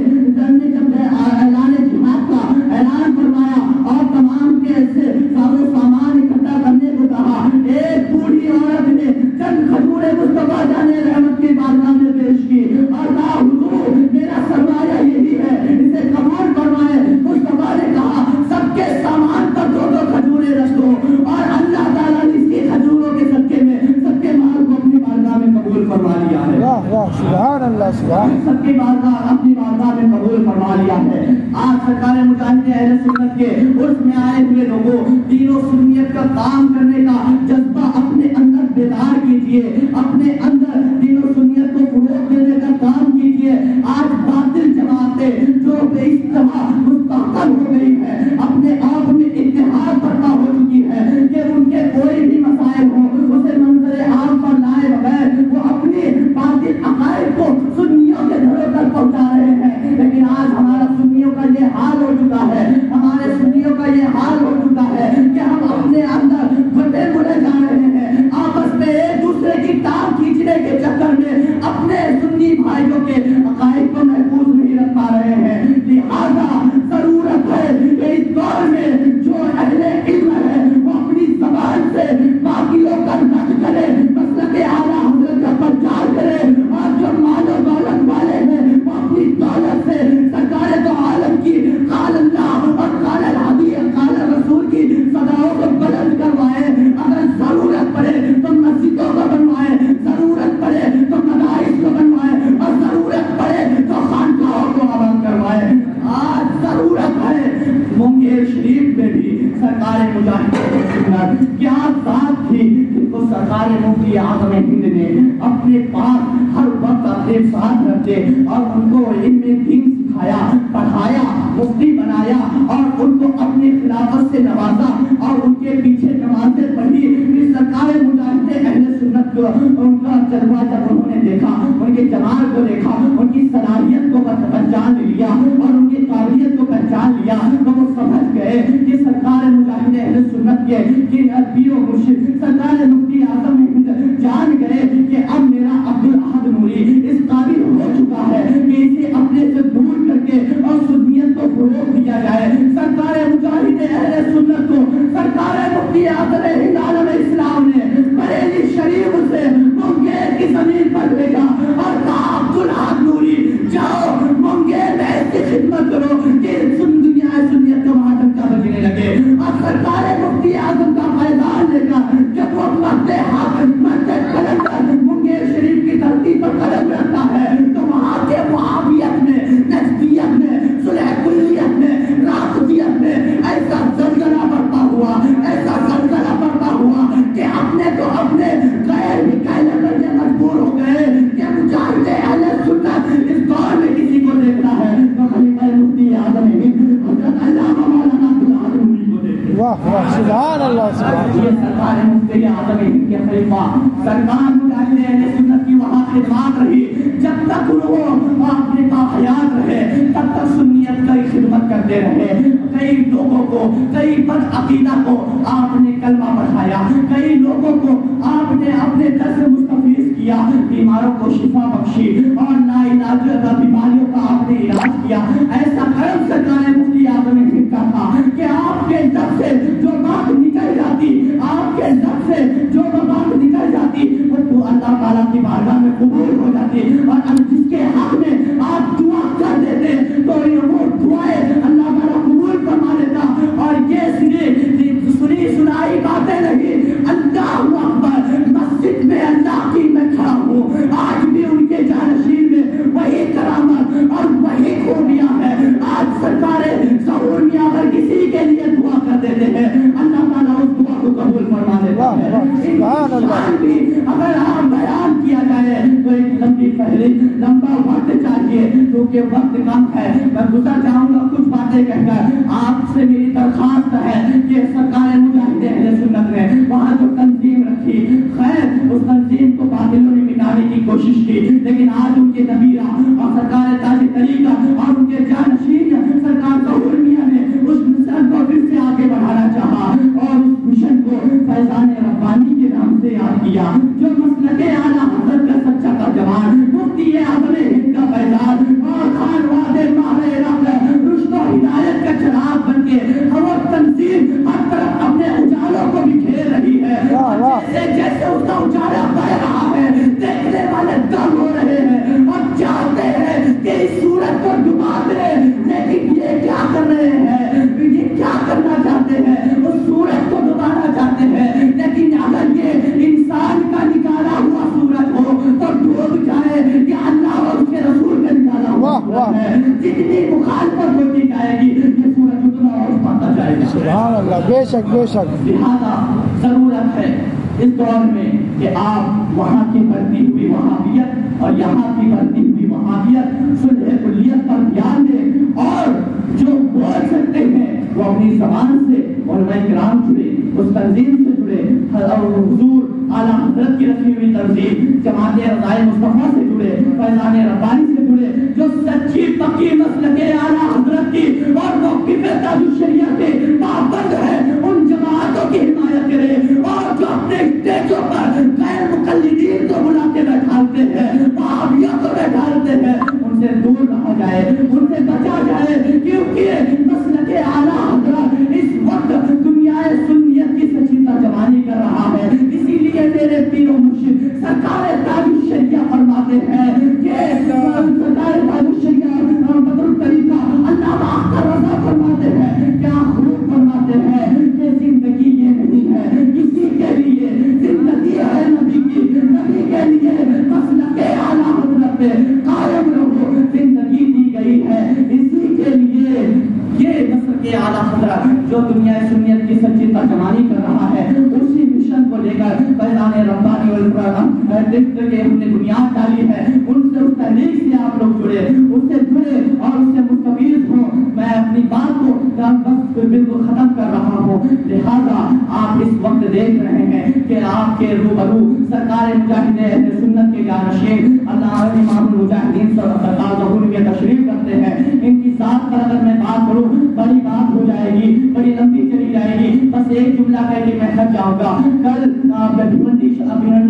ने जब ऐलान जिहाद का ऐलान फरमाया और तमाम के ऐसे सारो सामान इकट्ठा करने को कहा, एक बूढ़ी औरत ने चंद खजूरें मुस्तफा जाने रहमत की बारगाह में पेश की और कहा हुजूर मेरा सरमाया यही है, इसे कबूल फरमाए। मुस्तफा ने कहा सबके सामान पर 2-2 खजूरें रख दो, और अल्लाह ताला ने इसकी खजूरों के सदके में सबके माल को अपनी बारगाह में कबूल फरमा लिया है। वाह वाह सुभान अल्लाह सुभान। सबकी बारगाह अपनी बारगाह में कबूल फरमा लिया है। आज सरकार मुजाहिद अहले सुन्नत के उसमें आए हुए लोगों, दीनों सुन्नियत का काम करने का जज्बा अपने अंदर बेदार कीजिए, अपने अंदर दीनों सुन्नियत को फरोग देने का काम कीजिए। आज बातिल जमातें जो बेइज्जती मुस्तहकम हो गई है, अपने आप में इत्तेहाद बर्पा हो चुकी है कि उनके कोई भी मसाइल हो उसे मंजर आम पर लाए बगैर वो अपनी बातिल अकायद को सुन्नियों के घरों तक पहुंचा रहे हैं। लेकिन आज हमारा सुन्नियों का ये हाल हो चुका है, हमारे सुन्नियों का ये हाल हो चुका है कि हम अपने अंदर बटे बुरे जा रहे हैं, आपस में एक दूसरे की टांग खींचने के चक्कर में अपने सुन्नी भाइयों के अकायद को महफूज नहीं रख पा रहे हैं। लिहाजा जरूरत है कि इस दौर में जो अहले इल्म है वो अपनी ज़बान से बाकियों का नक़्श करे, मसलक आला हज़रत का प्रचार करे, और जो माल और दौलत वाले हैं वो अपनी दौलत से सरकार दो आलम की क़ाल अल्लाह और क़ाल हदी क़ाल रसूल की सदाओं को बुलंद करवाए। अगर जरूरत पड़े तो मस्जिदों को बनवाए, जरूरत पड़े तो मदारिस को बनवाए, और जरूरत पड़े तो खानकाहों को आबाद करवाए। आज जरूरत है मुंगेर शरीफ में भी सरकार मुजाहिद क्या बात थी जिनको सरकार मुफ्ती आज़म हिंद ने अपने पास हर वक्त अपने साथ रखते और उनको इनमें दीन सिखाया, पढ़ाया, मुफ्ती बनाया, और उनको अपनी खिलाफत से नवाजा, और उनके पीछे नमाज़ें पढ़ी। इस सरकार मुजाहिद अहले सुन्नत को उनका जज्बा जब उन्होंने देखा, उनके जमाल को देखा, उनकी सलाहियत को पहचान लिया और उनकी काबिलियत को पहचान लिया, तो वो समझ गए कि सरकार मुजाहिद अहले सुन्नत के पीर व मुर्शिद सरकार मुफ्ती आज़म हिंद जान गए कि अब मेरा अब्दुल अहद नूरी इस काबिल हो चुका है कि इसे अपने से दूर करके और सुन्नियत को फरोग दिया जाए। सरकार मुजाहिद अहले सुन्नत को सरकार मुफ्ती आज़म हिंद आलम इस्लाम ने बरेली शरीफ से मुंगेर की जमीन पर भेजा और कहा अब्दुल अहद नूरी जाओ मुंगेर में ऐसी खिदमत करो कि दुनिया सुन्नियत का मातम का बजने लगे। और सरकार मुफ्ती आज़म का फैज़ान लेकर जब वो मर्दे हाथ मर्दे कलंदर मुंगेर शरीफ की धरती पर कदम रखता है तो वहाँ के वहाबियत में, नज़दियत में, सुलह कुल्लियत में, राफ़िदियत में ऐसा ज़लज़ला बरपा हुआ, ऐसा ज़लज़ला वाह वाह सुभान अल्लाह सुभान ये सरकार मुफ्ती आज़म हिंद के खलीफा सरकार मुजाहिद अहले सुन्नत की वहाँ खिदमत रही। जब तक वो अपने हयात रहे तब तक सुन्नियत की खिदमत करते रहे। कई लोगों को, कई बद अकीदा को आपने कलमा पढ़ाया, कई लोगों को आपने अपने दर से मुस्तफीज किया, बीमारों को शिफा बख्शी और नाइलाज बीमारियों का आपने इलाज किया। ऐसा करम सरकार मुफ्ती आज़म हिंद का था कि आपके दर से जो बात निकल जाती, आपके दर से जो बात निकल जाती वो अल्लाह ताला की बारगाह में कबूल हो जाती। और जिसके हक में आप दुआ कर देते तो वो दुआएं अल्लाह ताला कबूल फरमा लेता। और ये सुनी सुनाई बातें नहीं, अल्लाह अकबर, मस्जिद में अल्लाह की मैं खड़ा हूँ, आज भी उनके जानशीन में वही करामत और वही खूबियां है। आज सरकारें ज़हूर में अगर किसी के लिए दुआ कर देते हैं अल्लाह ताला उस दुआ को कबूल फरमा लेता है। अगर आप बयान किया जाए तो एक लंबा वक्त चाहिए क्योंकि वक्त कम है। मैं गुजर जाऊंगा कुछ बातें कहकर। आपसे मेरी दरखास्त है कि सरकार मुजाहिद अहले सुन्नत ने वहाँ जो तंजीम रखी, खैर उस तंजीम को बातिलों ने मिटाने की कोशिश की, लेकिन आज उनके नबीरा और सरकार ताज तरीका और उनके जानशीन सरकार ज़हूर मियां ने उस मिशन को फिर से आगे बढ़ाना चाहा और उस मिशन को फैज़ान रब्बानी के नाम से याद किया, जो मसलके आला हज़रत का सच्चा तर्जुमान मुफ्ती आज़म हिंद का फैज़ान और खानवादे मारे रुश्द और हिदायत का चिराग बनके वो तंजीम हर तरफ अपने उजालों को बिखेर रही है। जैसे उसका उजाला बह रहा है, देखने वाले दंग हो रहे हैं और चाहते हैं कि इस सूरत को डुबा दे, लेकिन ये क्या कर रहे हैं, ये क्या करना चाहते हैं, उस सूरत को डुबाना चाहते हैं। लेकिन अगर ये इंसान का निकाला हुआ सूरत हो तो डूब जाए, ये अल्लाह और उसके रसूल का निकाला हुआ है। जितनी मुखालफत होती जाएगी ये सूरत उतना और बढ़ता जाएगा। सुभान अल्लाह, बेशक बेशक। लिहाजा जरूरत है इस दौर में कि आप वहाँ की बढ़ती हुई वहाबियत और यहाँ की बढ़ती हुई वहाबियत सुलह कुल्लियत पर ध्यान दें और जो बोल सकते हैं वो अपनी ज़बान से उलमाए किराम जुड़े, उस तंजीम से जुड़े, हुजूर आला हज़रत की रखी हुई तंजीम जमात रज़ाए मुस्तफ़ा से जुड़े, फैज़ान रब्बानी से जुड़े, जो सच्ची पक्की मसलके आला हज़रत की और मौक़िफ़ ताजुश्शरिया के पाबंद है उन जमातों की हिमायत करें। और जो अपने स्टेजों पर गैर मुक़ल्लिदीन को बुला के बैठाते हैं, वहाबियों को बैठाते हैं, उनसे दूर रहा जाए, उनसे बचा जाए, क्योंकि मसलके आला हज़रत इस वक्त दुनियाए सुन्नियत की सच्ची तर्जुमानी कर रहा है। इसीलिए मेरे पीर मुर्शिद सरकार ताजुश्शरिया फरमाते हैं कि सरकार ताजुश्शरिया बदरुल तरीका अल्लामा अख्तर रज़ा फरमाते हैं, क्या खूब फरमाते हैं कि जिंदगी ये नहीं है किसी के लिए, जिंदगी है नबी की, नबी के लिए मसलके आला हज़रत पे कायम रहो, जिंदगी दी गई है इसी के लिए। ये मसलके आला हज़रत जो दुनिया सुन्नियत की सच्ची तर्जुमानी कर रहा है, उसी मिशन को लेकर फैज़ान रब्बानी वल के हमने बुनियाद डाली है। उनसे उस तहरीक से आप लोग जुड़े, उससे जुड़े और उससे मुस्तफीद हो। मैं अपनी बात को बस बिल्कुल खत्म कर रहा हूँ। लिहाजा आप इस वक्त देख रहे हैं कि आपके रूबरू सरकार मुजाहिद अहले सुन्नत के जानशीन अल्लाह इमामुल मुजाहिदीन सरकार ज़हूर में तशरीफ करते हैं। इनकी साथ पर अगर मैं बात करूँ बड़ी बात हो जाएगी, बड़ी लंबी चली जाएगी। बस एक जुमला कह के मैं थक जाऊंगा। कल भिवंडी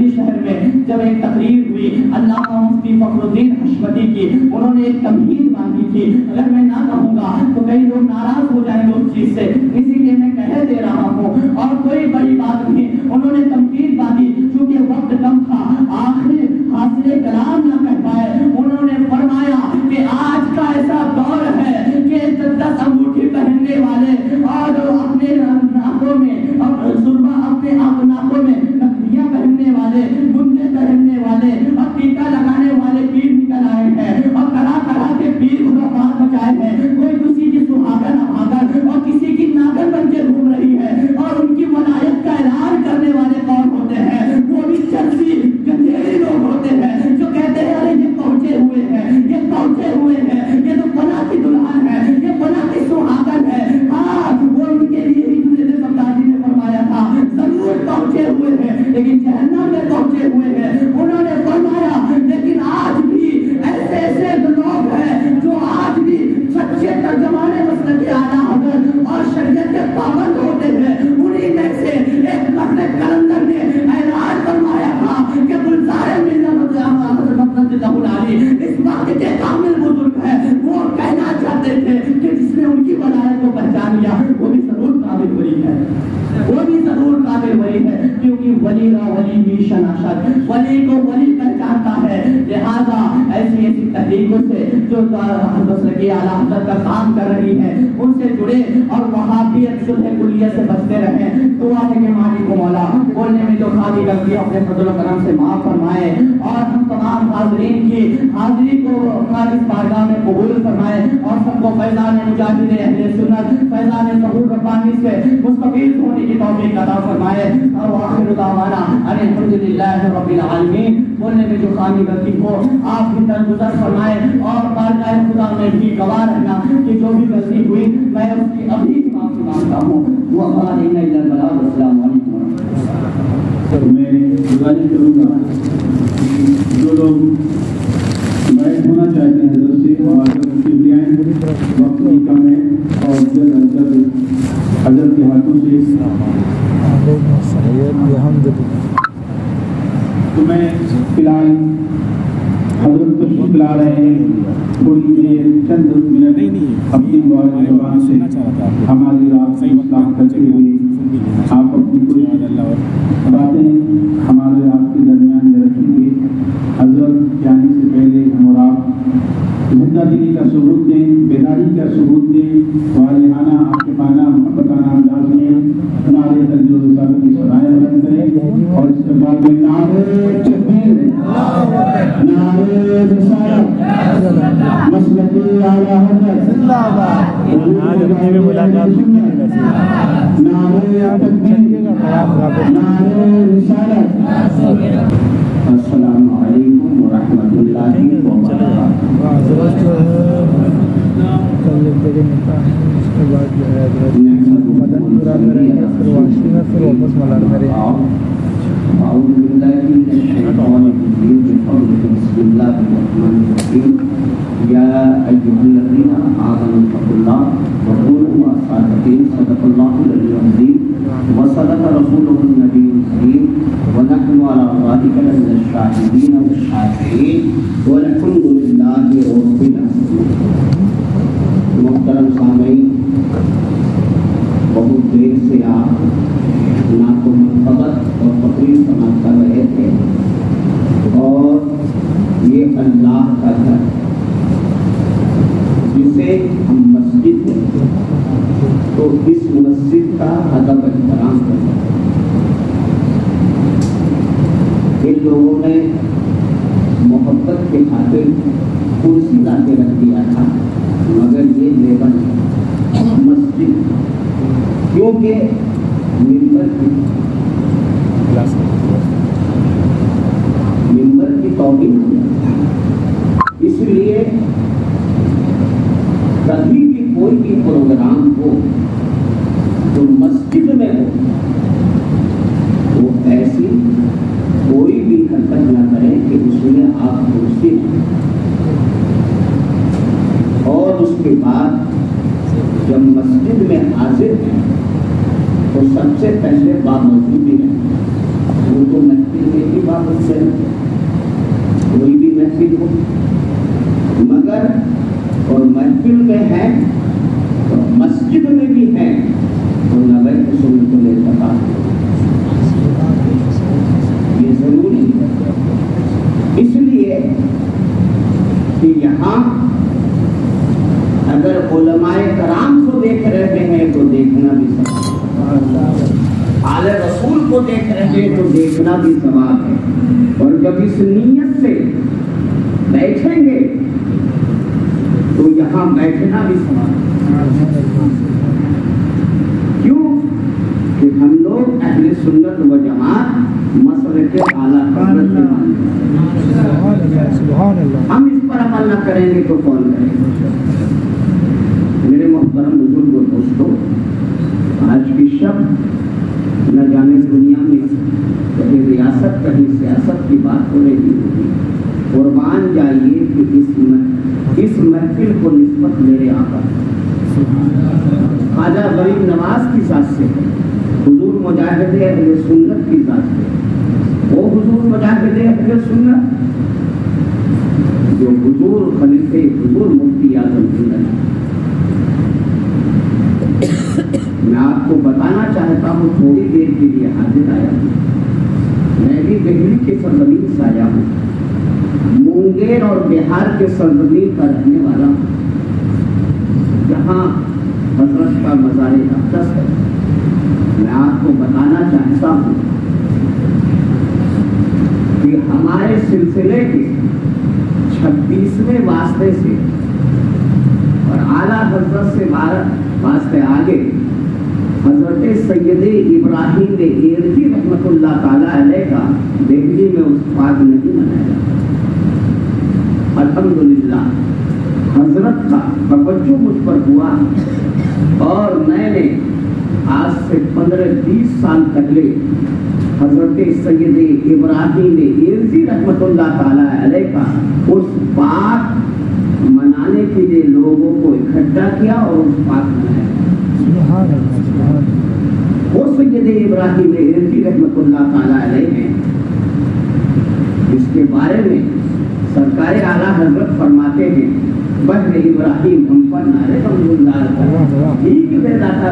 शहर में जब एक तकरीर हुई अल्लामा मुफ्ती फखरुद्दीन हशमती की, उन्होंने एक तमहीद मांगी थी। अगर मैं ना कहूँगा तो कई लोग नाराज हो जाएंगे उस चीज से, इसीलिए मैं कह दे रहा हूँ। और कोई बड़ी बात नहीं, उन्होंने तमहीद मांगी, चूंकि वक्त कम था, आखिर हासिल कलाम ना कह पाए। उन्होंने फरमाया कि आज का ऐसा दौर है कि 10 अंगूठी पहनने वाले और अपने नाकों में अपने नाकों में नकलियां पहनने वाले, गुंजे पहनने वाले और टीका लगाने वाले पीर निकल आए हैं और तरह तरह के पीर खुराफात मचाए हैं। कोई किसी की सुहागन अभागन और किसी की नागन बन के घूम रही है। वली रा वली भी शनाशत, वली को वली पहचानता है। लिहाजा ऐसी ऐसी तहरीकों से जो आला हज़रत का काम कर रही है उनसे जुड़े और वहाबियत सुलह कुलियत से बचते रहे। दुआ है कि मालिक को मौला बोलने में जो खादी गलती अपने फजल करम से माफ फरमाए और हम तमाम हाज़रीन की हाज़िरी को अपना इस बारगाह में कबूल फरमाए और सबको फैज़ान मुजाहिद अहले सुन्नत फैज़ान ज़हूर रब्बानी से मुस्तफ़ीज़ होने की तौफीक अता फरमाए। और आखिर दावाना अल्हम्दुलिल्लाहि रब्बिल आलमीन। बोलने में जो खामी गलती हो आप भी दरगुजर फरमाए और बारगाह खुदा में भी गवाह रहना कि जो भी गलती हुई मैं उसकी अभी ही माफी मांगता हूँ। वो हमारे अस्सलाम वालेकुम। मैं गुजारिश करूँगा जो लोग बैठ होना चाहते हैं हज़रत से और वक्त की कम है और जल्द अज जल्द हज़रत के हाथों से तो मैं फिलहाल हज़रत तशरीफ़ ला रहे हैं। थोड़ी देर चंद मिनट अपनी ज़बान से हमारी रात से इस्लाम करते हुए आप अपनी कुछ बातें हमारे आपके दरमियान में रखेंगे। हज़रत जाने से पहले हम और आप जिंदगी का सबूत दें, बेदारी का सबूत दें, वालिहाना आशिकाना मोहब्बताना अंदाज में नारे तकबीर रिसालत की सराय बुलंद करें और इसके बाद में नारे तकबीर, नारे रिसालत, मसलके आला हज़रत जिंदाबाद, नारे मुलाकात नारे तकबीर, नारे रिसालत। अस्सलामु अलैकुम व रहमतुल्लाहि व बरकातुहू। उसके बाद जो है मदन पूरा करेंगे, फिर वाशी में फिर वापस मलाड करेंगे। या अय्युहल्लज़ीना आमनू तक़ुल्लाह व कूनू मअस-सादिक़ीन सदक़ल्लाहुल अज़ीम व सदक़ रसूलुहुन नबियुल करीम व नहनु अला ज़ालिका लमिनश शाहिदीन वश-शाकिरीन वल्हम्दुलिल्लाहि रब्बिल आलमीन। मुहतरम सामीन, बहुत देर से आप नाको मुनक़बत और तकरीर समाप्त कर रहे थे और ये अल्लाह का घर जिसे हम मस्जिद कहते हैं, तो इस मस्जिद का अदब एहतराम करना। इन लोगों ने मोहब्बत के खातिर कुर्सी ला के रख दिया था, मगर ये लेबर मस्जिद, क्योंकि मिंबर की तौहीन, इसलिए कभी भी कोई भी प्रोग्राम हो जो मस्जिद में हो वो ऐसी कोई भी हरकत न करें कि उसमें आप कुर्सी और उसके बाद जब मस्जिद में हाजिर हैं तो सबसे पहले बामौजूदी है। वो तो महफिल में ही बामौजूद है, कोई भी महफिल हो, मगर और महफिल में है तो मस्जिद में भी है तो नबी की सुन्नत को लेकर ये जरूरी है। इसलिए कि यहाँ अगर उलमाए कराम को देख रहे हैं तो देखना भी सवाब, आले रसूल को देख रहे हैं तो देखना भी सवाब है। और जब इस नीयत से बैठेंगे तो यहाँ बैठना भी सवाब है। क्यों कि हम लोग अहले सुन्नत व जमात मसलक के आला हज़रत के मानते हैं। हम इस पर अमल न करेंगे तो कौन करेंगे? मेरे मोहतरम बुजुर्ग दोस्तों, आज की शब्द न जाने दुनिया में कहीं रियासत कहीं सियासत की बात हो रही होगी। कुर्बान जाइए कि इस महफिल को निस्बत मेरे आका ख्वाजा गरीब नवाज की जात से, हुजूर मुजाहिद अहले सुन्नत की जात से, वो हुजूर मुजाहिद अहले सुन्नत जो हुजूर खलीफे हुजूर मुफ्ती आज़म जिंदा। मैं आपको बताना चाहता हूँ, थोड़ी देर के लिए हाजिर आया मैं भी दिल्ली की सरजमीन से आया हूँ, मुंगेर और बिहार के सरजमीन का रहने वाला हूँ, जहाँ हजरत का मज़ार अक़दस है। मैं आपको बताना चाहता हूँ कि हमारे सिलसिले के 26वें वास्ते से और आला हजरत से 12 वास्ते आगे हजरत सैयद इब्राहिम एरजी रहमतुल्लाह ताला अलैह का दिल्ली में उस पाक नहीं मनाया। अल्हम्दुलिल्लाह हजरत का तवज्जो मुझ पर हुआ और मैंने आज से 15-20 साल पहले हजरत सैयद इब्राहिम एरजी रहमतुल्लाह ताला अलैह का उस पाक मनाने के लिए लोगों को इकट्ठा किया और उस पाक मनाया। वो सैयद इब्राहिम एरजी रहमतुल्लाह ताला अलैह हैं, इसके बारे में सरकार आला हजरत फरमाते हैं, बहर इब्राहिम हम पर नारे ठीक बेदाता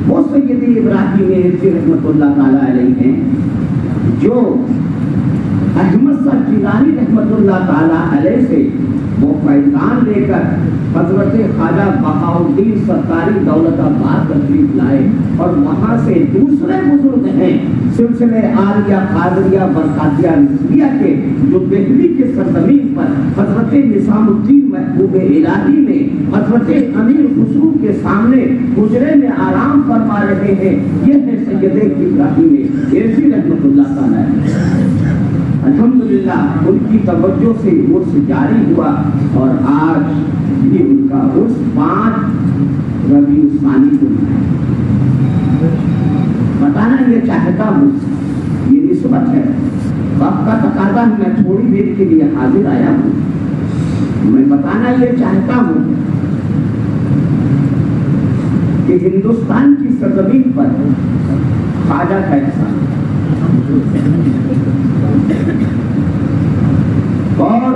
वो सैयद इब्राहिम एरजी रहमतुल्लाह ताला अलैह हैं, जो अहमद शाह जिलानी रहमतुल्लाह ताला अलैह से वो फैजान लेकर हजरत ख्वाजा बहाउद्दीन सरकारी दौलताबाद तशरीफ लाए और वहाँ से दूसरे बुजुर्ग हैं सिलसिले आलिया कादरिया बरकातिया रिजविया के, जो दिल्ली के सरजमीन पर हजरत निजामुद्दीन महबूब इलाही में हजरत अमीर खुसरू के सामने गुजरे में आराम फरमा रहे हैं। ये है सैयद इब्राहिम एरजी रहमतुल्लाह ताला। अल्हम्दुलिल्लाह उनकी तवज्जो से उर्स जारी हुआ और आज भी उनका उर्स 5 रबीउल सानी को बताना ये चाहता हूँ, ये निस्बत है, वक्त का तकाजा मैं थोड़ी देर के लिए हाजिर आया हूँ। मैं बताना ये चाहता हूँ कि हिंदुस्तान की सरजमीन पर ख्वाजा का एहसान और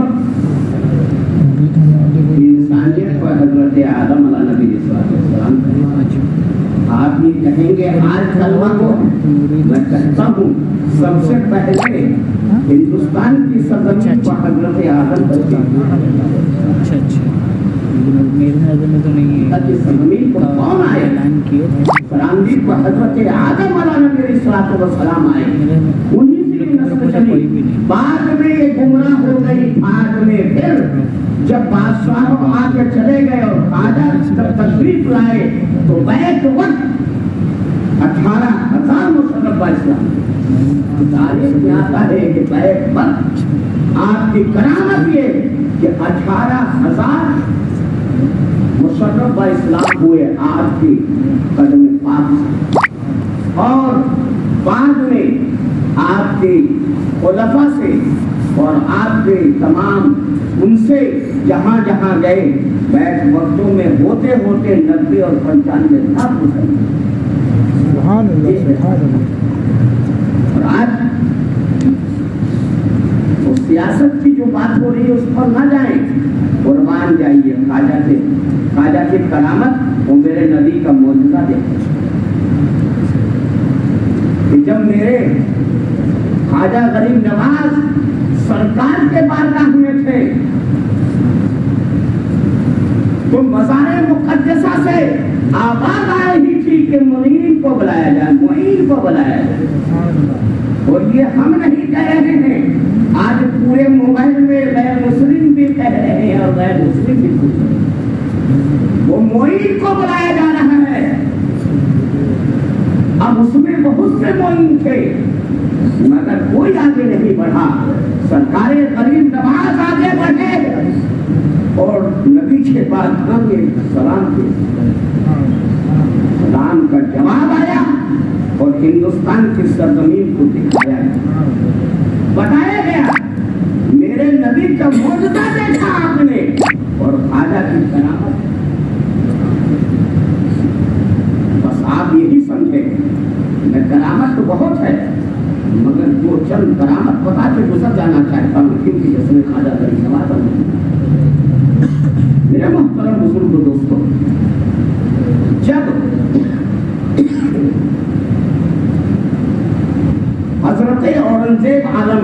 इंसानियत पर हजरत आदम अलैहिस्सलाम। आप भी कहेंगे आज कलमा को मैं कहता हूँ, सबसे पहले हिंदुस्तान की सरजमीन पर हजरत आदम मेरे नजर में तो नहीं है। सरजमीन पर कौन आए? फरामदीन पर हजरत आदम अलैहिस्सलाम आए, उन्हीं से नस्ल चली। बाद में ये गुमराह हो गई, बाद में फिर जब बादशाह आके चले गए और ख्वाजा जब तशरीफ लाए तो बैत वक्त 18,000 मुशर्रफ इस्लाम तारीख में आता है कि बैत वक्त आपकी करामत ये कि 18,000 मुशर्रफ इस्लाम हुए आपकी कदम पाक और बाद में आपके खुलफा से और आपके तमाम उनसे जहाँ जहाँ गए बैठ वक्तों में होते होते 90 और 95 लाख और आज तो सियासत की जो बात हो रही है उस पर ना जाए, कुर्बान जाइए ख्वाजा की करामत वो मेरे नबी का मौजूदा देखा कि जब मेरे ख्वाजा गरीब नवाज सरकार के बारगाह में थे तो मज़ारे मुक़द्दसा से आवाज आ रही थी कि मुईन को बुलाया जाए, मुईन को बुलाया जाए। और ये हम नहीं कह रहे हैं, आज पूरे मोबाइल में गैर मुस्लिम भी कह रहे हैं और गैर मुस्लिम भी पूछ रहे हैं, वो मुईन को बुलाया जा रहा है। अब उसमें बहुत से मुईन थे मगर कोई आगे नहीं बढ़ा। सरकारे गरीब नवाज आगे बढ़े और नबी के बाद हम सलाम का जवाब आया और हिंदुस्तान की सरजमीन को दिखाया बताया गया, मेरे नबी का मौजूदा देखा आपने और ख्वाजा की करामत। बस आप यही समझे, करामत तो बहुत है मगर वो चंद करामत बता के गुजर जाना चाहता हूँ क्योंकि जिसमें ख्वाजा गरीब नवाज मेरे मुहतरम बुजुर्ग दोस्तों, जब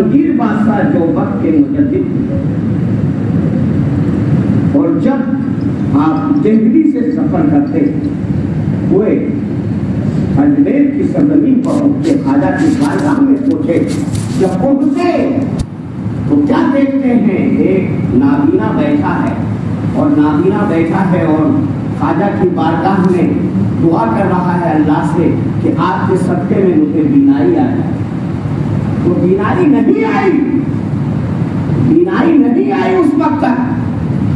आलमगीर बादशाह जो वक्त के मुजद्दिद थे। और जब आप दिल्ली से सफर करते हुए अजमेर की सरजमीन पर पहुंचे, ख्वाजा की बारगाह में पहुंचे, जब पहुंचे तो क्या देखते हैं, एक नाबीना बैठा है और नाबीना बैठा है और ख्वाजा की बारगाह में दुआ कर रहा है अल्लाह से कि आपके सदके में मुझे बीनाई आ जाए। तो बीनाई नहीं आई, बीनाई नहीं आई उस वक्त तक।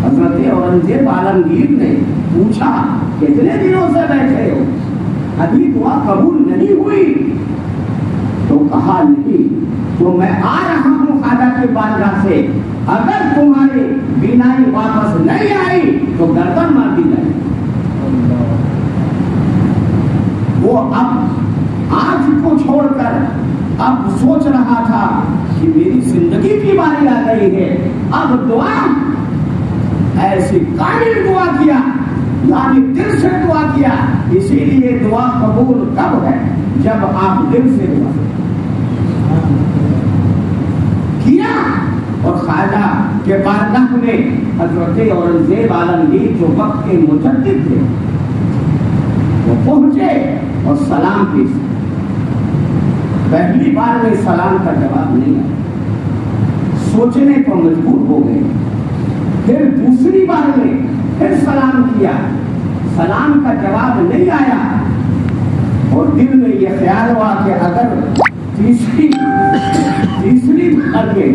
हजरत औरंगजेब आलमगीर ने पूछा कितने दिनों से बैठे हो, अभी दुआ कबूल नहीं हुई? तो कहा नहीं, तो मैं आ रहा हूं ख्वाजा के बारगाह से, अगर तुम्हारी बीनाई वापस नहीं आई तो गर्दन मार दी जाए। वो अब आज को छोड़कर अब सोच रहा था कि मेरी जिंदगी की बारी आ गई है, अब दुआ ऐसी कामिल दुआ किया, यानी दिल से दुआ किया। इसीलिए दुआ कबूल कब है, जब आप दिल से दुआ किया। और ख्वाजा के बारगाह में हजरत औरंगजेब आलमगीर जो वक्त के मुजद्दिद थे वो पहुंचे और सलाम पेश। पहली बार में सलाम का जवाब नहीं आया, सोचने को मजबूर हो गए। फिर दूसरी बार में फिर सलाम किया, सलाम का जवाब नहीं आया और दिल में यह ख्याल हुआ कि अगर तीसरी बार में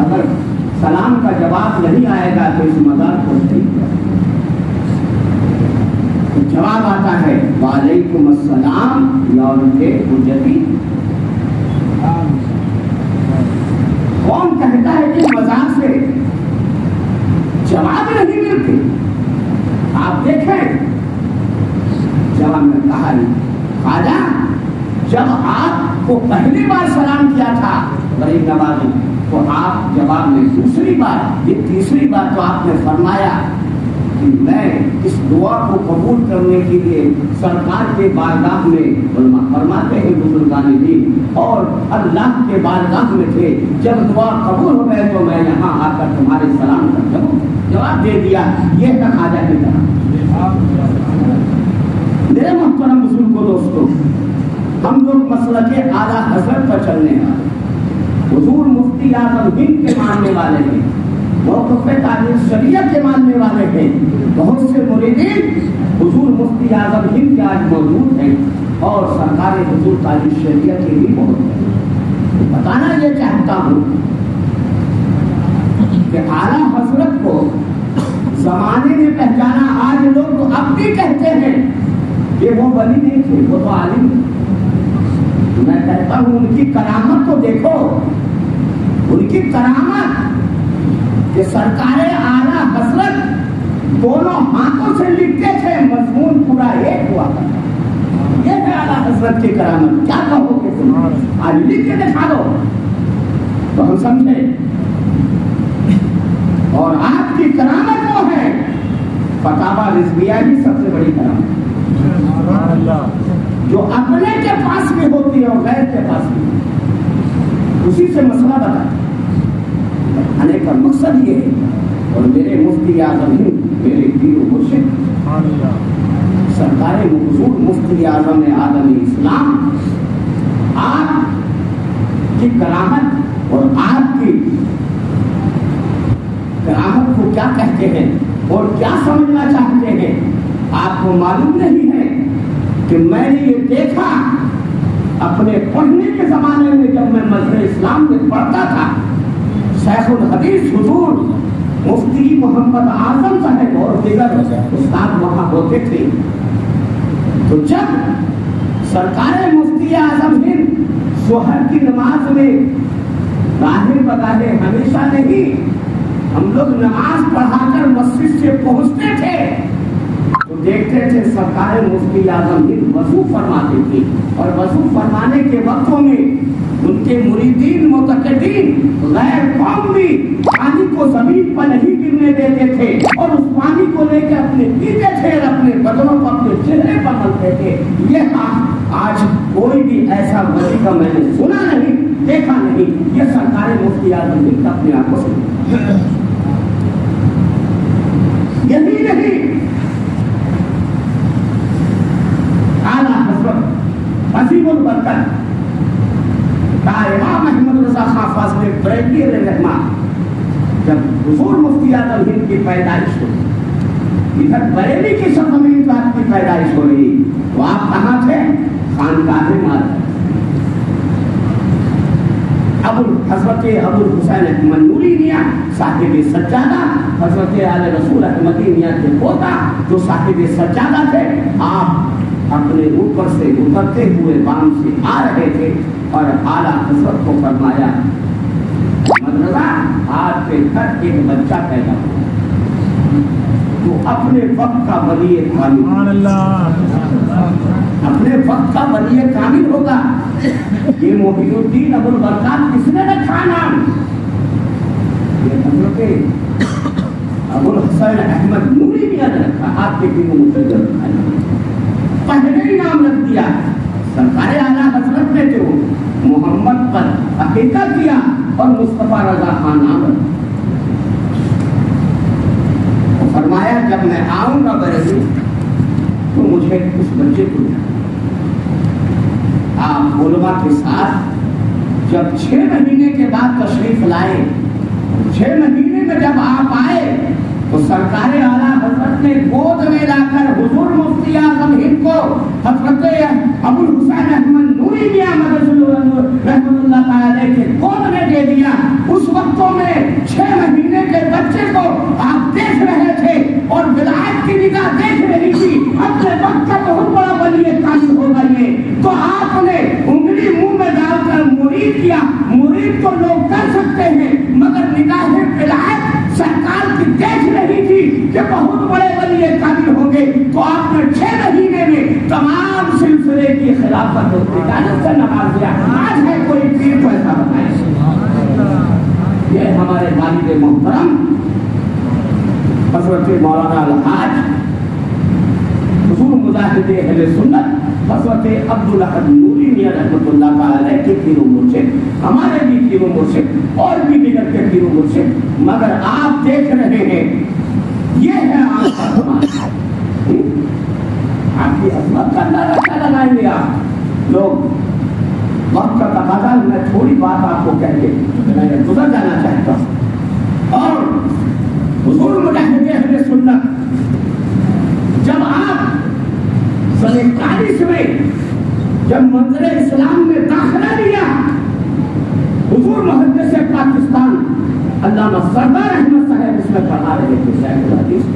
अगर सलाम का जवाब नहीं आएगा तो इस मज़ार को नहीं किया। तो जवाब आता है वालेकुम अस्सलाम या उनके हुज्जती। कौन कहता है कि मज़ार से जवाब नहीं मिलते? आप देखें, जवाब में कहा ख्वाजा जब आपको पहली बार सलाम किया था गरीब नवाजी, तो आप जवाब में दूसरी बार, ये तीसरी बार तो आपने फरमाया कि मैं इस दुआ को कबूल करने के लिए सरकार के बारगाह में फरमाते हैं बुजुर्गान दीन और अल्लाह के बारगाह में थे। जब दुआ कबूल हो गए तो मैं यहाँ आकर तुम्हारे सलाम करता हूँ। जवाब दे दिया। ये है ख्वाजा की तरह। मेरे मोहतरम बुजुर्गों, दोस्तों, हम लोग मसलक आला हज़रत पर चलने वाले, हुजूर मुफ्ती आज़म हिंद के मानने वाले हैं, मौक़िफ़ तालीम शरीयत के मानने वाले हैं। बहुत से मुरीदीन हुजूर मुफ्ती आज़म हिंद के आज मौजूद हैं और सरकार हुजूर तालीम शरीयत के भी बहुत हैं। बताना ये चाहता हूँ कि आला हज़रत को जमाने ने पहचाना। आज लोग अब भी कहते हैं कि वो वली नहीं थे, वो तो आलिम। मैं कहता हूँ उनकी करामत तो देखो, उनकी करामत कि सरकार आला हज़रत दोनों हाथों से लिखते थे, मजमून पूरा एक हुआ करता। ये है आला हज़रत की करामत। क्या कहोगे तुम? आज लिख के दिखा दो तो हम समझे। और आपकी करामत वो है फतावा रिज़विया की सबसे बड़ी करामत, जो अपने के पास भी होती है और गैर के पास भी। उसी से मसला बता आने का मकसद ये है। और मेरे मुफ्ती आज़म हिंद, मेरे पीर मुर्शिद सरकार हुजूर मुफ्ती आज़म आदम इस्लाम आपकी करामत और आपकी करामत को क्या कहते हैं और क्या समझना चाहते हैं आपको मालूम नहीं है कि मैंने ये देखा अपने पढ़ने के जमाने में। जब मैं मज़हब इस्लाम में पढ़ता था, शेखुल हदीस हुजूर मुफ्ती मोहम्मद आजम साहब और दीगर उस्ताद वहाँ होते थे। तो जब सरकार मुफ्ती आज़म हिंद जोहर की नमाज में जाहिर बताए हमेशा नहीं, हम लोग नमाज पढ़ाकर मस्जिद से पहुंचते थे तो देखते थे सरकार मुफ्ती आज़म हिंद वज़ू फरमाते थे। और वज़ू फरमाने के वक्तों में उनके मुरीदीन मुतक़द्दीन गैर कौम भी पानी को जमीन पर नहीं गिरने देते थे और उस पानी को लेकर अपने पीते थे और अपने बदनों को अपने चेहरे पर मलते थे। ये आज कोई भी ऐसा वली का मैंने सुना नहीं, देखा नहीं। नहीं। ये सरकारी मुफ्ती आजम ने अपने आप को यही नहीं, आला हज़रत अज़ीमुल बरकत इमाम अहमद रज़ा खां फाज़िल बरेलवी रहमान, जब हुज़ूर मुफ्ती आज़म हिंद की पैदाइश हुई, इधर बरेली की सरज़मीन पर आपकी पैदाइश हो रही, तो आप कहाँ थे? खानकाह माद हज़रत अबुल हुसैन अहमद नूरी मियां साहिब सज्जादा, हज़रत आले रसूल अहमदी मियां के पोता जो साहिब सज्जादा थे, आप अपने ऊपर से उतरते हुए बाम से आ रहे थे और आला हज़रत को फरमाया, मदरसा आपके घर एक बच्चा पैदा हुआ तो अपने वक्त का वली कामिल, अपने वक्त का वली कामिल होगा। ये मोहिनुद्दीन अबुल बरकात किसने रखा नाम? ये हज़रत अबुल हुसैन अहमद नूरी मियां ने रखा, आपके दिनों में पहले ही नाम रख दिया। सरकार आला हज़रत ने जो मोहम्मद पर अकीदा किया और मुस्तफा रज़ा खान नाम रखा। फरमाया जब मैं आऊंगा बरेली तो मुझे उस बच्चे को आप उलमा के साथ जब 6 महीने के बाद तशरीफ लाए, 6 महीने में जब आप आए तो सरकार आला हज़रत ने गोद में लाकर हुजूर मुफ्ती आज़म हिंद को हज़रत अबुल हुसैन अहमद नूरी मियां रहमतुल्लाह तआला अलैह के गोद में दे दिया। उस वक्तों में 6 महीने के बच्चे को आप देख रहे थे और विलायत की निगाह देख रही थी, अपने वक्त का बहुत बड़ा वली कामिल होगा ये, तो आपने उंगली मुंह में डालकर मुरीद किया। मुरीद तो लोग कर सकते हैं, मगर निगाह विलायत सरकार की देख रही थी कि बहुत बड़े वली कामिल होंगे, तो आपने 6 महीने में तमाम सिलसिले की खिलाफत इजाजत से नवाज दिया। आज है कोई पीर को ऐसा बताए? ये हमारे वालिद मोहतरम हज़रत मौलाना अल-हाज हुजूर मुजाहिद अहले सुन्नत हज़रत अब्दुल अहद नूरी मियां रहमतुल्लाह तआला अलैह के पीर मुर्शिद, हमारे भी पीर मुर्शिद और भी दिगर के पीर मुर्शिद, मगर आप देख रहे हैं ये है आपका समाज। आपकी अजमत का अंदाजा क्या लगाएंगे आप लोग? वक्त का तकाजा, मैं थोड़ी बात आपको कह के मैं गुजर जाना चाहता हूँ। और हुजूर मुजाहिद अहले सुन्नत जब आप 41 में जब मंज़िल इस्लाम में दाखिला लिया, हुजूर मुहद्दिस पाकिस्तान अल्लामा सरदार अहमद साहब इसमें पढ़ा रहे थे शायद हदीस,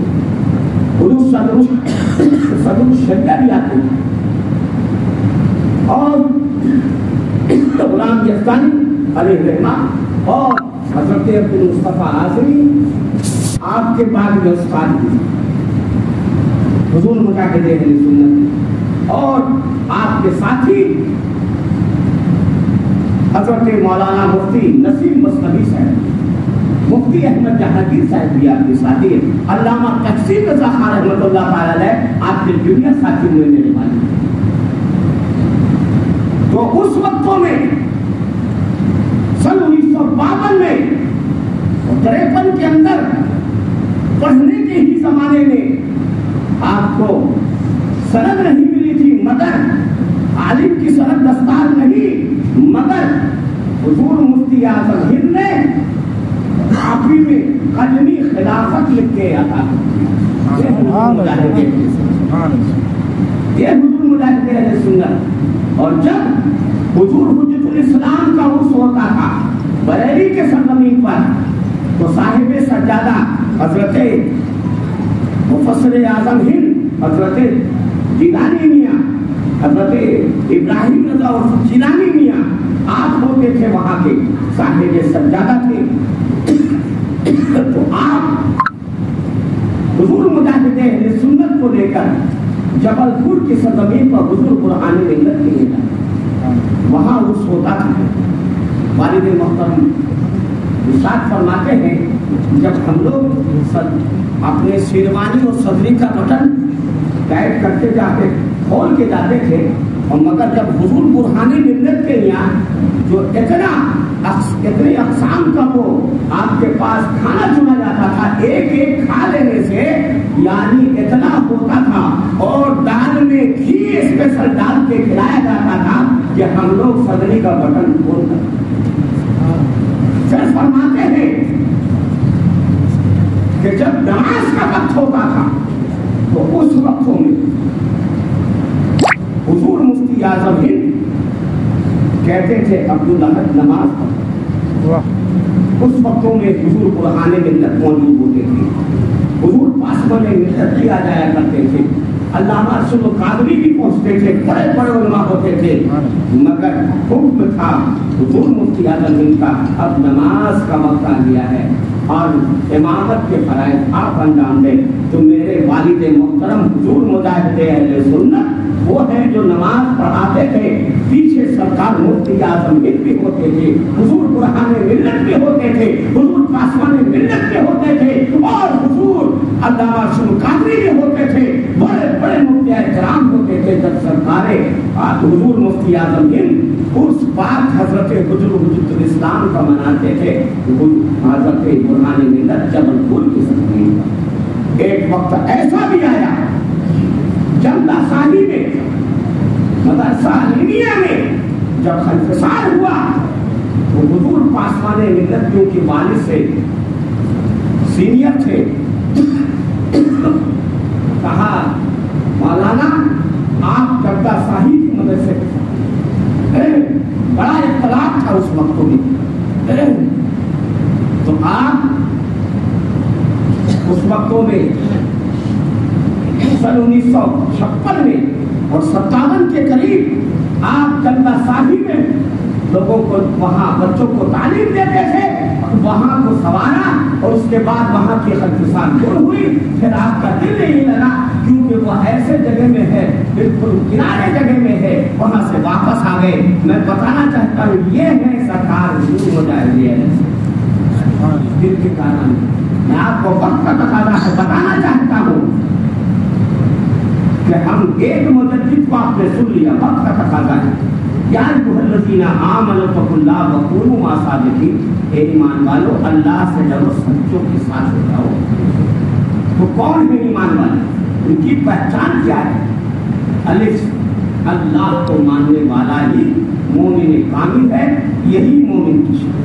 हुजूर सदरुल शरिया भी आते थे और गुलाम यज़दानी अलैहि रहमान और हज़रत अब्दुल मुस्तफ़ा आज़मी आपके बाद में उस्ताद भी हुजूर मुजाहिद अहले सुन्नत और आपके साथी हज़रत मौलाना मुफ्ती नसीम मसनवी साहब, मुफ्ती अहमद जहांगीर साहब भी आपके साथी है, अल्लामा तक़सीम रज़ा खान रहमतुल्लाह तआला अलैह आपके जूनियर साथी हुए मेरे वालिद। तो उस वक्तों में सन 1952 में 53 के अंदर पढ़ने के ही जमाने में आपको सनद नहीं मिली थी, मगर आलिम की सनद दस्तार नहीं, मगर हुजूर मुफ्ती आज़म हिंद ने काफी में कदमी खिलाफत लिख के आता। ये हुजूर मुजाहिद अहले सुन्नत। और जब हुजूर हुज्जतुल इस्लाम का उर्स होता था बरेली के सरजमीन पर, तो साहिब सज्जादा हज़रत मुफस्सिर आज़म हिंद हज़रत जिलानी मियां, हज़रत इब्राहिम रज़ा और जिलानी मियां आप होते थे, वहाँ के साहिब सज्जादा थे। तो आप हुजूर मुजाहिद अहले सुन्नत को लेकर जबलपुर की सरजमीन पर हुजूर बुरहान मिल्लत के लिए वहाँ उर्स होता था। वालिद मोहतरम इरशाद फरमाते हैं, जब हम लोग अपने शेरवानी और सदरी का बटन टाइट करते जाते, खोल के जाते थे, और मगर जब हुजूर बुरहान मिल्लत के यहाँ जो इतना इतने अक़साम का वो आपके पास खाना चुना जाता था, एक एक खा लेने से यानी इतना होता था, और दाल में घी स्पेशल डाल के खिलाया जाता था कि हम लोग सदनी का बटन खोल सकते। फिर फरमाते हैं कि जब नमाज का वक्त होता था तो उस वक्तों में हुजूर मुफ्ती आजम हिंद कहते थे अब्दुल अहद नमाज पढ़ो। उस वक्तों में हुजूर कुराने मिन्नत मौजूद होते थे, हुजूर पासवान में मिन्नत किया जाया करते थे, अल्लामा अरशद कादरी भी पहुंचते थे, बड़े बड़े उलमा होते थे, मगर हुक्म था हुजूर मुफ्ती आजम हिंद का अब नमाज का वक्त आ गया है और इमामत के फराइज आप अंजाम दें। तो मेरे वालिद मोहतरम हुजूर मुजाहिद अहले सुन्नत वो हैं जो नमाज पढ़ाते थे, पीछे सरकार मुफ्ती आजम हिंद भी होते थे, हुजूर कुराने मिल्लत भी होते थे, हुजूर पासवान मिल्लत भी होते थे, और हुजूर अल्लामा अरशद कादरी भी होते थे, बड़े बड़े मुफ्ती इकराम होते थे। जब सरकारे हुजूर मुफ्ती आजम हिंद उस बात हजरत हुजूर इस्लाम का मनाते थे, हजरत कुराने मिल्लत जबलपुर की सरजमीन पर। एक वक्त ऐसा भी आया जमदा साही में मदरसा अलीमिया में जब इंफिसाल हुआ तो हुजूर पासवान मिल्लत क्योंकि वालिद से सीनियर थे, कहा मौलाना आप जमदा साही की मदरसे के साथ बड़ा इख्तलाफ था उस वक्त में, तो आप उस वक्तों में सन 1956 में और 57 के करीब आप जमदा साही में लोगों को वहाँ बच्चों को तालीम देते थे, वहाँ को संवारा और उसके बाद वहाँ की खलफिसान दूर हुई। फिर आपका दिल नहीं लगा क्योंकि वो ऐसे जगह में है, बिल्कुल किनारे जगह में है, वहाँ से वापस आ गए। मैं बताना चाहता हूँ ये है सरकार दूर हो जाएगी दिल के कारण। मैं आपको वक्त का तकाज़ा है बताना चाहता हूँ कि हम एक मुजद्दिद को आपने सुन लिया, वक्त का तकाज़ा है। या अय्युहल्लज़ीना आमनू तक़ुल्लाह व कूनू मअ सादिक़ीन, हे ईमान वालो अल्लाह से डरो, सच्चों के साथ हो जाओ। तो कौन है ईमान वाले, उनकी पहचान क्या है? अलिफ, अल्लाह को मानने वाला ही मोमिन कामिल है, यही मोमिन की शान।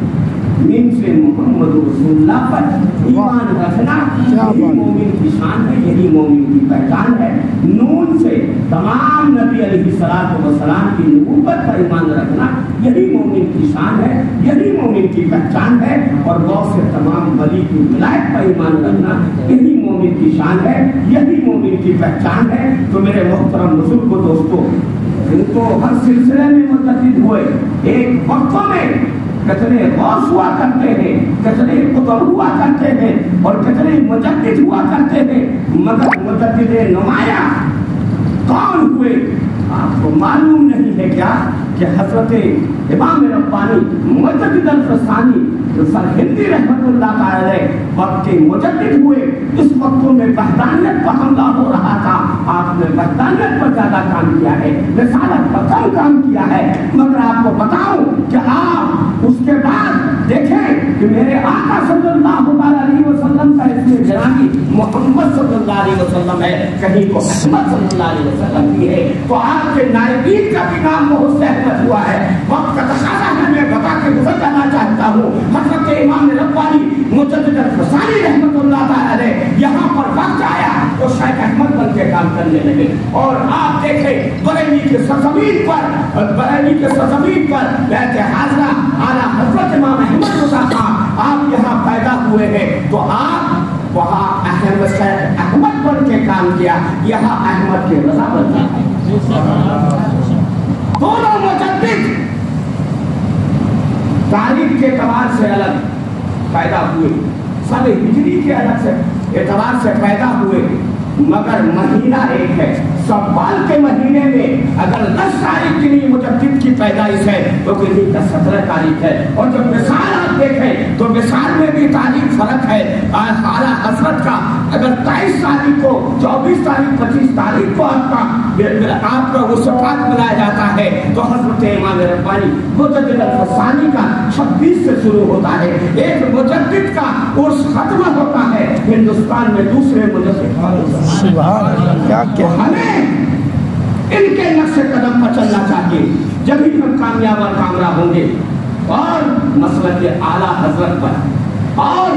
मीम से मोहम्मद रसूलुल्लाह पर ईमान रखना यही मोमिन की शान है, यही मोमिन की पहचान है। नून से तमाम नबी अलैहिस्सलातु वस्सलाम की नबूवत पर ईमान रखना यही मोमिन की शान है, यही मोमिन की पहचान है। और गौ से तमाम वली की विलायत पर ईमान रखना यही मोमिन की शान है, यही मोमिन की पहचान है। तो मेरे मोहतरम बुजुर्गों दोस्तों, इनको हर सिलसिले में मुतअद्दिद हुए, एक वक्तों में कितने गौस हुआ करते हैं, कितने कुतुब हुआ करते हैं और कितने मुजद्दिद हुआ करते हैं, मगर मुजद्दिद नुमाया कौन हुए आपको मालूम नहीं है क्या? कि हजरत इमाम रब्बानी मुजद्दिद अल-फसानी जो सर हिंदी रहमतुल्लाह अलैह वक्त के मुजद्दिद हुए। इस वक्तों में वहदानियत पर हमला हो रहा था, आपने वहदानियत पर ज्यादा काम किया है, रिसालत पर कम काम किया है। मगर आपको बताऊं कि आप उसके बाद देखें कि मेरे आका सल्लल्लाहु अलैहि वसल्लम का इसमें जनाबी मोहम्मद सल्लल्लाहु अलैहि वसल्लम है, कहीं को अहमद सल्लल्लाहु अलैहि वसल्लम की है, तो आपके नायबीन का भी नाम बहुत सहमत हुआ है। वक्त का तकाज़ा है, मैं बता के गुजर जाना चाहता हूँ। हज़रत इमाम रब्बानी मुजद्दिद अल-फसानी रहमतुल्लाह अलैह यहाँ पर वक्त आया तो शेख अहमद बन के काम करने लगे। और आप देखें बरेली के सरजमीन पर बैठे हाज़रा आला हज़रत इमाम अहमद रज़ा खां आप यहाँ पैदा हुए हैं, तो आप वहाँ अहमद शेख अहमद बन के काम किया, यहाँ अहमद के रज़ा बन गए। दोनों मुजद्दिद तारीख के एतबार से अलग पैदा हुए, साल हिजरी के अलग से एतबार से पैदा हुए, मगर महीना एक है, शव्वाल के महीने में अगर 10 तारीख के लिए मुजद्दिद की पैदाइश है तो किसी का 17 तारीख है। और जब विसाल आप देखें तो विसाल में भी तारीख फर्क है। आला हजरत का अगर 23 तारीख को, 24 तारीख, 25 तारीख को आपका वसफ़ात मनाया जाता है तो हजरत इमाम रब्बानी मुजद्दिद अल-फसानी का 26 से शुरू होता है। एक मुजद्दिद का उर्स खत्म होता है हिंदुस्तान में दूसरे मुजद्दिद का। हमें इनके नक्शे कदम पर चलना चाहिए, जब ही हम कामयाब और कामयाब होंगे। और मसलक के आला हजरत पर और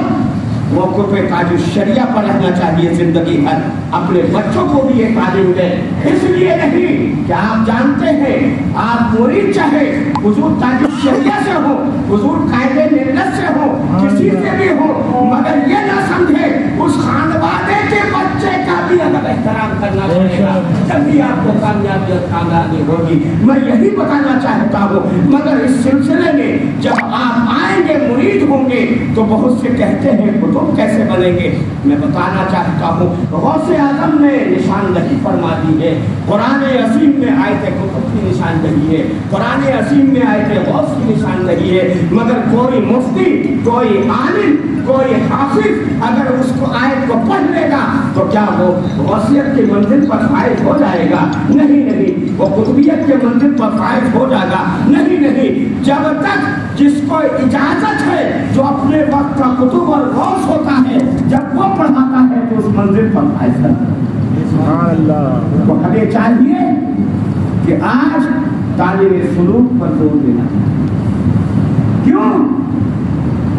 मौक़िफ़ ताजुल शरिया पर रहना चाहिए जिंदगी भर। अपने बच्चों को भी ये तालीम दें। इसलिए नहीं कि आप जानते हैं आप मुरीद चाहे हुजूर ताजुल शरिया से हो, हुजूर कायदे मिल्लत से हो, किसी से भी हो, मगर ये ना समझे उस खानवादे के बच्चे का भी अगर एहतराम करना पड़ेगा तभी आपको कामयाबी और कामयाबी होगी। मैं यही बताना चाहता हूँ। मगर इस सिलसिले में जब आप आएंगे, मुरीद होंगे, तो बहुत से कहते हैं कुतुब कैसे बनेंगे। मैं बताना चाहता हूँ गौसे आज़म ने निशानदही फरमा दी है, कुरान अज़ीम में आयत कुतुब की निशानदही है, कुरान अज़ीम में आयत गौस की निशानदही है। मगर कोई मुफ्ती, कोई आलिम, कोई हाफिज अगर उसको आयत को पढ़ लेगा तो क्या वो गौसियत की मंजिल पर फायज हो जाएगा? नहीं नहीं। वो कुतुबियत के मंजिल पर फायज हो जाएगा? नहीं नहीं। जब तक जिसको इजाजत है, जो अपने वक्त का कुतुब और गौस होता है, जब वो पढ़ाता है तो उस मंजिल पर फायज करता है। तो हमें चाहिए कि आज तालीम सुलूक पर जोर देना। क्यों?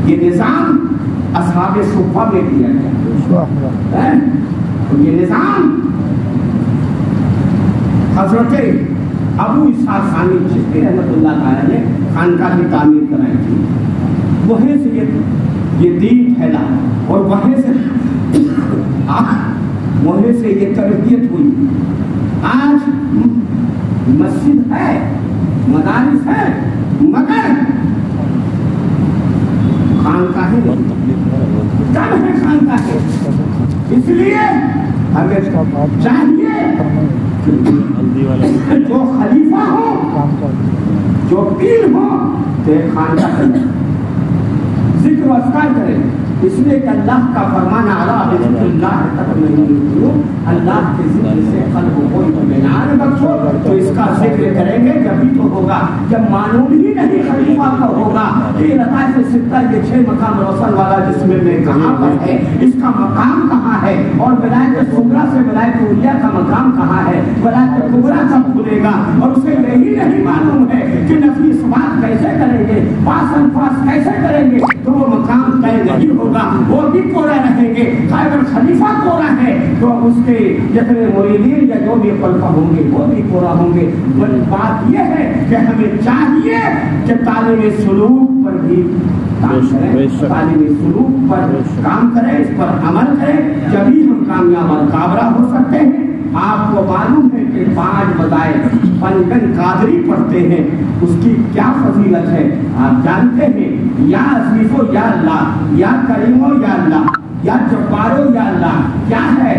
ये निजाम असहाबे सुफ़ा में दिया गया है। तो ये निजाम हजरत अबू इसहाक सानी चिश्ती रहमतुल्लाह तआला ने खानकाह की तामीर कराई थी। वहीं से ये दीन फैला और वहीं से ये तरबियत हुई। आज मस्जिद है, मदारिस है, मगर खानकाहें कम है, खानकाहें। इसलिए हमें चाहिए जो खलीफा हो, जो पीर हो, तो खानकाह करें, जिक्र अस्कार करें। इसलिए कि अल्लाह का फरमान अल्लाह के जिक्र से कल्ब कोई इत्मीनान बख्शो। तो इसका जिक्र करेंगे जभी तो होगा जब मालूम ही नहीं खलीफा का होगा कि लताइफ सित्ता ये 6 मकाम रोशन वाला जिसमें में कहाँ पर है, इसका मकाम कहाँ है, और विलायत सुगरा से विलायत उलिया का मकाम कहाँ है, विलायत कुबरा कब खुलेगा। और उसे यही नहीं मालूम है कि नफी इस्बात कैसे करेंगे, पासन पास कैसे करेंगे, तो वो मकाम तय नहीं होगा, वो भी कोरा रहेंगे। अगर खलीफा कोरा है तो उसके जितने मुरीदीन या जो भी खलीफा होंगे वो भी कोरा होंगे। बात यह है कि हमें चाहिए कि तालीम सुलूक पर भी काम करें, तालीम सुलूक पर काम करें, इस पर अमल करें, जभी हम कामयाब और काबरा हो सकते हैं। आपको मालूम है कि 5 बजाय पंजन कादरी पढ़ते हैं, उसकी क्या फजीलत है आप जानते हैं? या अजीजो या अल्लाह, या करीमो या अल्लाह, या जब्बारो या अल्लाह, क्या है?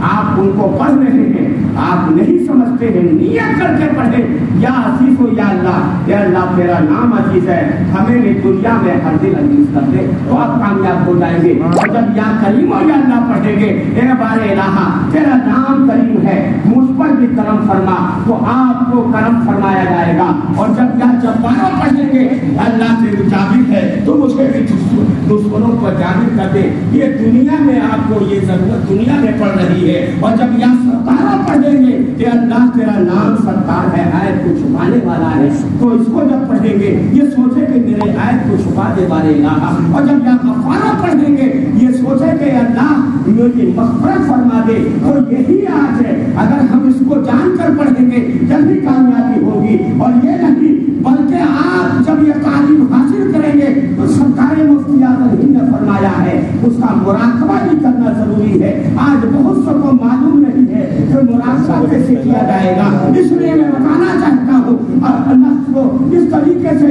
आप उनको पढ़ रहे हैं, आप नहीं समझते हैं, नियत करके पढ़े या अजीजो या अल्लाह, या अल्लाह तेरा नाम अजीज है, हमें भी दुनिया में हर दिन अजीज कर दे, तो आप कामयाब हो जाएंगे। और जब या करीमो या अल्लाह पढ़ेंगे, ए बारे इलाहा तेरा नाम करीम है, मुझ पर भी करम फरमा, तो आपको करम फरमाया जाएगा। और जब या जब्बारो पढ़ेंगे, अल्लाह से जाबिर है तो मुझे भी दुश्मनों पर जाबिर कर दे। ये दुनिया में आपको ये जरूरत दुनिया में पड़ रही है। और जब या सत्तारा पढ़ेंगे कि अल्लाह तेरा नाम सत्तार है, आयत को छुपाने वाला है, तो इसको जब पढ़ेंगे ये सोचे कि मेरे आयत को छुपा दे वाले इलाहा। और जब या गफ़ारा पढ़ेंगे ये सोचे कि अल्लाह मेरी मग़फ़िरत फरमा दे, तो यही आज है। अगर हम इसको जानकर पढ़ेंगे जल्दी कामयाबी होगी। और ये नहीं बल्कि आप जब ये तालीम हासिल करेंगे तो सरकार मुफ्ती आज़म हिंद ने फरमाया है उसका मुराक़बा भी करना जरूरी है। आज बहुत सबको मालूम नहीं है कि मुराक़बा कैसे किया जाएगा। اس لیے میں بتانا چاہتا ہوں نفس کو اس طریقے سے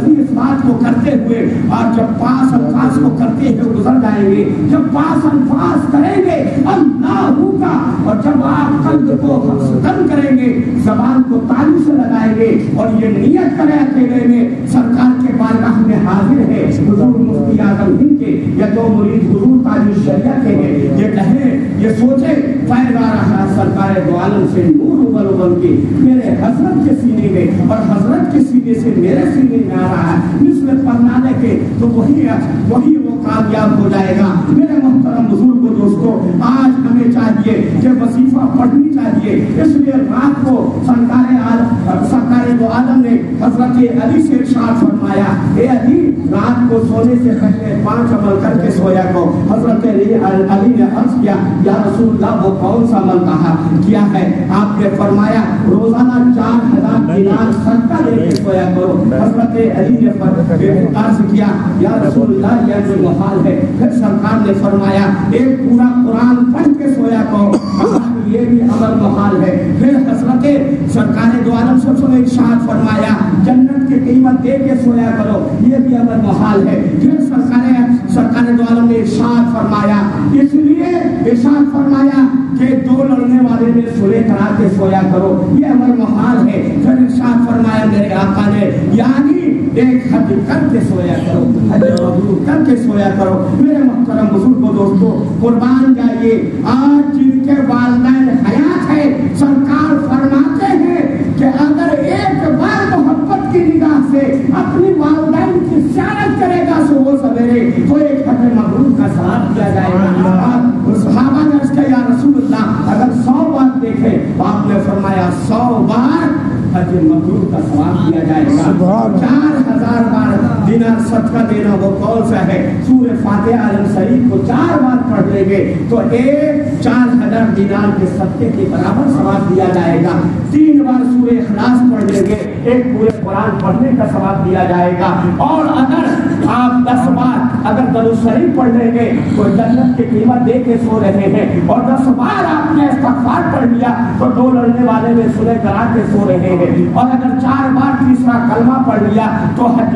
اس بات کو کرتے ہوئے اور جب پاس الفاظ کو کرتے ہوئے گزر جائیں گے، جب پاس الفاظ کریں گے اللہ کا، اور جب آپ قلب کو ختم کریں گے، زبان کو تالی سے لگائیں گے اور یہ نیت کریں اکیلے میں سرکار کے بارگاہ میں حاضر ہے حضور مفتی اعظم ہند کے یا جو مرید حضور تاج الشریعہ کے ہیں، یہ کہیں، یہ سوچے فیض آ رہا سرکار دو عالم سے نور ابل ابل کے میرے حضرت کے سینے میں اور حضرت کے سینے سے میرے سینے میں آ رہا ہے مثل پرنادے کے، تو وہی وہ کامیاب ہو جائے گا۔ میرے محترم بزرگ کو دوستو، آج ہمیں چاہیے کہ وظیفہ پڑھنی چاہیے، اس لیے رات کو سرکار دو عالم نے حضرت علی سے ارشاد فرمایا، اے علی رات کو سونے سے پہلے 5 عمل کر کے سویا کو۔ حضرت علی نے عرض کیا، یا رسول اللہ وہ کون سا عمل کیا ہے؟ آپ نے فرمایا روزانہ 4000 دینار صدقہ دے کے سویا کرو۔ حضرت علی نے عرض کیا، یا رسول اللہ یہ جو محال ہے۔ پھر سرکار نے فرمایا ایک پورا قرآن پڑھ کے سویا کرو، یہ بھی عمل محال ہے۔ پھر حضرت سرکار دو عالم سے ارشاد فرمایا جنت کی قیمت دے کے سویا کرو، یہ بھی عمل محال ہے۔ پھر سرکار دو عالم نے ارشاد فرمایا، اس لیے ارشاد فرمایا کہ 2 لڑنے والے میں صلح کرا کے سویا کرو، یہ عمل محال ہے۔ پھر ارشاد فرمایا میرے آقا نے، یعنی ایک حج کر کے سویا کرو، حج مبرور کر کے سویا کرو۔ میرے محترم بزرگوں دوستو، قربان جائیے، آج جن کے والدین حیات ہے سرکار فرماتے ہیں کہ اگر ایک بار محبت کی نگاہ سے اپنی والدین کی زیارت کرے گا صبح سویرے تو ایک حج مبرور کا ثواب دیا جائے گا۔ صحابہ نے عرض کیا، یا رسول اللہ اگر 100 بار دیکھے تو آپ نے فرمایا 100 بار حج مبرور کا ثواب دیا جائے گا۔ 4000 بار دینار صدقہ دینا وہ کون سا ہے؟ سورہ فاتحہ عالم شریف کو 4 بار پڑھ لیں گے تو 4000 دینار کے صدقے کے برابر ثواب دیا جائے گا۔ 3 بار سورہ اخلاص پڑھ لیں گے، ایک پورے قرآن پڑھنے کا ثواب دیا جائے گا۔ اور اگر آپ 10 بار اگر درود شریف پڑھ لیں گے تو جنت کی قیمت دے کے سو رہے ہیں، اور 10 بار آپ نے استغفار پڑھ لیا تو 2 لڑنے والے میں صلح کرا کے سو رہے ہیں، اور اگر 4 بار تیسرا کلمہ پڑھ لیا تو حج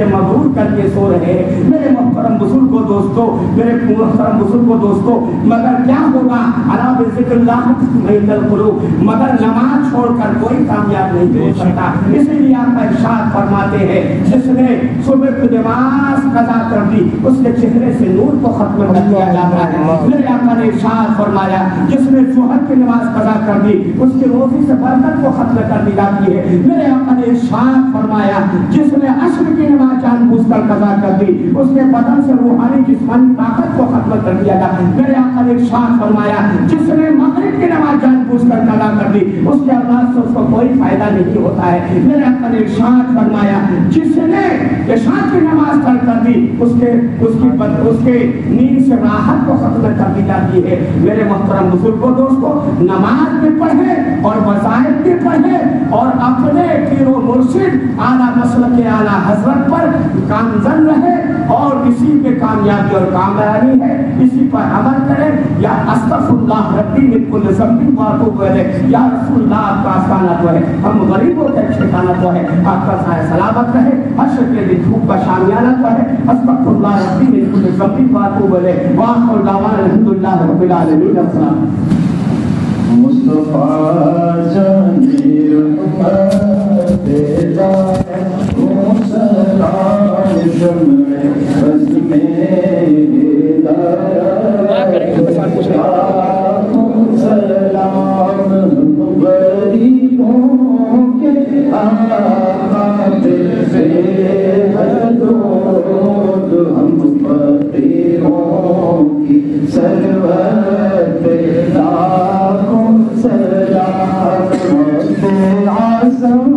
مبرور کر کے سو رہے ہیں۔ میرے محترم بزرگوں دوستو، میرے محترم بزرگوں دوستو، مگر کیا ہوگا؟ الا بذکر اللہ تطمئن القلوب، مگر نماز چھوڑ کر کوئی کامیاب نہیں ہو سکتا۔ اسی لیے آپ ارشاد فرماتے ہیں جس نے صبح کی نماز قضا کر دی اس کے چہرے سے نور کو ختم کر دیا جاتا ہے۔ میرے آقا نے ارشاد فرمایا جس نے ظہر کی نماز قضا کر دی اس کی روزی سے برکت کو ختم کر دی جاتی ہے۔ میرے آقا نے ارشاد فرمایا جس نے عصر کی نماز جان بوجھ کر قضا کر دی اس کے بدن سے روحانی جسمانی طاقت کو ختم کر دیا جاتا ہے۔ میرے آقا نے ارشاد فرمایا جس نے مغرب کی نماز جان بوجھ کر قضا کر دی اس کے اولاد سے اس کو کوئی فائدہ نہیں ہوتا ہے۔ میرے آقا نے ارشاد فرمایا جس نے عشاء کی نماز ترک کر دی اس کے نیند سے راحت کو ختم کر دی جاتی ہے۔ میرے محترم بزرگوں دوستو، نماز بھی پڑھے اور وظائف بھی پڑھے اور اپنے پیر و مرشد اعلیٰ مسلک کے اعلیٰ حضرت پر گامزن رہے اور اسی پہ کامیابی اور کامیابی ہے، اسی پر عمل کرے۔ یا استغفر اللہ ربی من کل ذنب واتوب الیہ، یا رسول اللہ آپ کا آستانہ تو ہے، ہم غریبوں کا ٹھکانہ تو ہے، آپ کا سایہ سلامت رہے، حشر کے دن دھوپ کا شامیانہ تو ہے۔ استغفر اللہ ربی من کل ذنب واتوب الیہ، وآخر دعوانا الحمدللہ رب العالمین۔ السلام مصطفیٰ جانی رحمت تیرا سلام شمع بس میں سلام غریبوں کے آقا سے درود ہم فقیروں کی سرورت لاکھوں سلام اعظم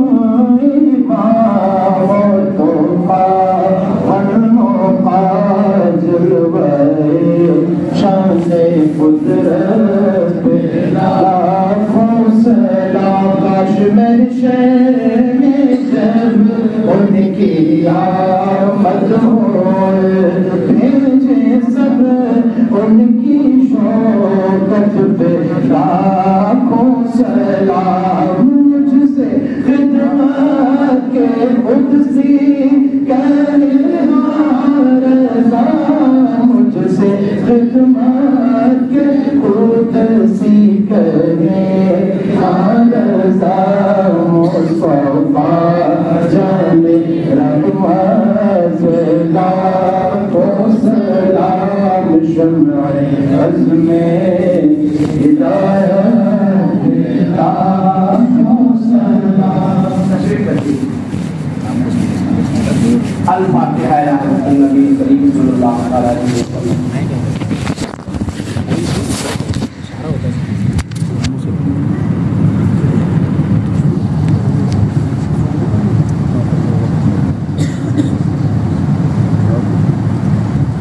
قدرت لاکھوں سلام کاش میرے شہر میں جب ان کی آمد ہوئے بھیجے سب ان کی شوقت پہ لاکھوں سلام سی کہنا رضا مجھ سے خدمت کے خود سی کہے رضا مصطفیٰ جان رحمت لاکھوں سلام شمع عزم ہدایت الفاتحہ یا نبی کریم صلی اللہ علیہ وسلم.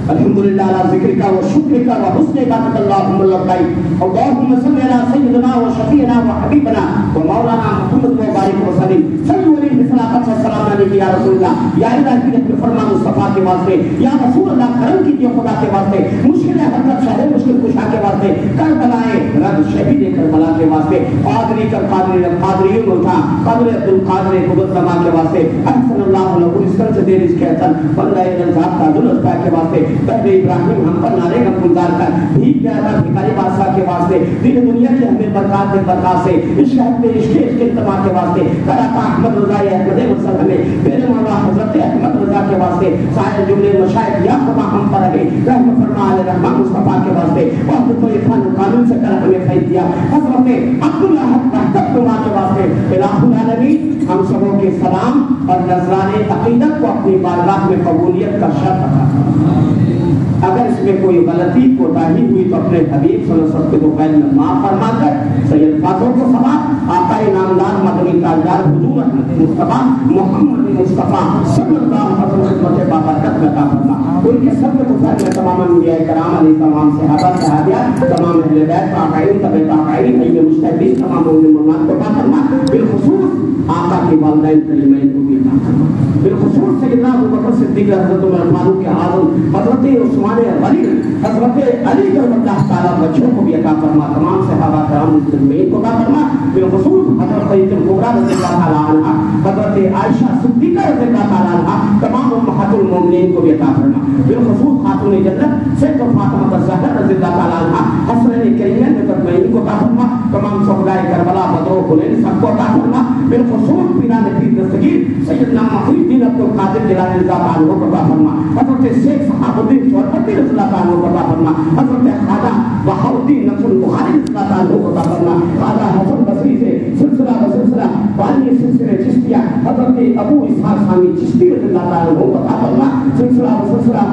الحمدللہ علی ذکرک و شکرک و حسن عبادت اللہم لبیک اللہم صلی علی سیدنا و شفیعنا و حبیبنا و مولانا محمد و بارک وسلم صلی علیہ الصلوۃ والسلام علیک یا رسول اللہ. یا الہی اپنے فرمان مصطفیٰ کے واسطے، یا رسول اللہ کرم کیجیے خدا کے واسطے، مشکل حضرت شاہ مشکل کشا کے واسطے، کربلائے رد شہید کربلا کے واسطے، قادری کر قادری قادری ملکا قادر عبد القادر قبط زمان کے واسطے، احسن اللہ له رزقا سے دے رزق احسن بندہ رزاق کا دل اسپا کے واسطے، بہر ابراہیم ہم پر نعرے کا گلزار کر بھیک گیا تھا بھکاری بادشاہ کے واسطے، دین دنیا کی ہمیں برکات دے برکات سے، عشق پہ عشق اجتماع کے واسطے، کراتا احمد رضا احمد مسلم میں میرے مولا حضرت احمد رضا کے واسطے، سائر جملے مشاہد یا خدا ہم پر رہے رحم فرما علیہ رحمان مصطفیٰ کے واسطے، وقت تو عرفان قانون سے کر ہمیں خید دیا، حضرت عبداللہ رحمت تمہا کے واسطے، الہ العالمین ہم سبوں کے سلام اور نذران عقیدت کو اپنی بارگاہ میں قبولیت کا شرط رکھا. اگر اس میں کوئی غلطی کوتاہی ہوئی تو اپنے حبیب صلی اللہ علیہ وسلم کو پہلے معاف فرما کر سید فاطر کو سماعت آقا نامدار مدنی تاجدار حضور احمد مصطفیٰ محمد مصطفیٰ صلی اللہ علیہ وسلم بابرکت عطا فرما. ان کے سب کو میں تمام انبیاء کرام علیہ تمام صحابہ صحابیات تمام اہل بیت تابعین تبع تابعین ایہ مجتہدین تمام مومنین کو عطا فرما. بالخصوص آقا کے والدین کریمین کو بھی عطا فرما. بالخصوص سیدنا ابوبکر صدیق حضرت عمر فاروق اعظم حضرت عثمان غنی حضرت علی کرم اللہ تعالیٰ بچوں کو بھی عطا فرما. تمام صحابہ کرام مسلمین کو عطا فرما. بالخصوص حضرت خدیجہ کبریٰ رضی اللہ تعالیٰ عنہا حضرت عائشہ صدیقہ رضی اللہ تعالیٰ عنہا تمام امہات المومنین کو بھی عطا فرما. بالخصوص خاتون جنت سید فاطمہ الزہرا رضی اللہ تعالیٰ عنہا حسنین کریمین میں تطمئن کو عطا فرما. تمام شہدائے کربلا بدر و حنین سب کو عطا فرما. بالخصوص پیران پیر دستگیر سیدنا محی الدین عبد القادر جیلانی رضی اللہ عنہ کو عطا فرما. حضرت شیخ صحاب الدین شورپتی رضی اللہ عنہ کو عطا فرما. حضرت خواجہ بہاء الدین نصر البخاری رضی اللہ عنہ کو عطا فرما. خواجہ حسن بصری سے سلسلہ بسلسلہ بانی سلسلہ چشتیہ حضرت ابو اسحاق ثانی چشتی رضی اللہ عنہ کو عطا فرما. سلسلہ بسلسلہ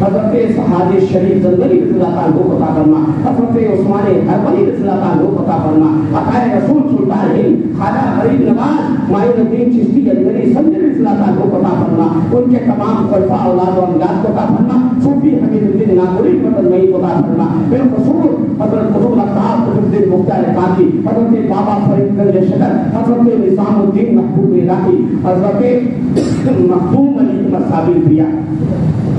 حضرت حاجی شریف زندری رضی اللہ عنہ کو عطا فرما. حضرت عثمان حربلی رضی اللہ عنہ کو عطا فرما. عطائے رسول سلطان ہند خواجہ غریب نواز معین الدین چشتی زندری سنجر رضی اللہ عنہ کو عطا فرما. ان کے تمام خلفاء اولاد و امجاد کو عطا فرما. صوفی حمید الدین ناگوری مدنی کو عطا فرما. بالخصوص حضرت قطب الطاہر قطب الدین مختار قادری حضرت بابا فرید گنج شکر حضرت نظام الدین محبوب الہی حضرت مخدوم علی مسابل پیا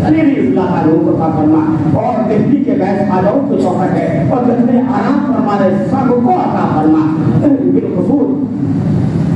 علی رضی اللہ عنہ کو عطا فرما. اور دہلی کے بیت خواجہوں کو چوکٹ ہے اور جتنے آرام فرما رہے سب کو عطا فرما. بالخصوص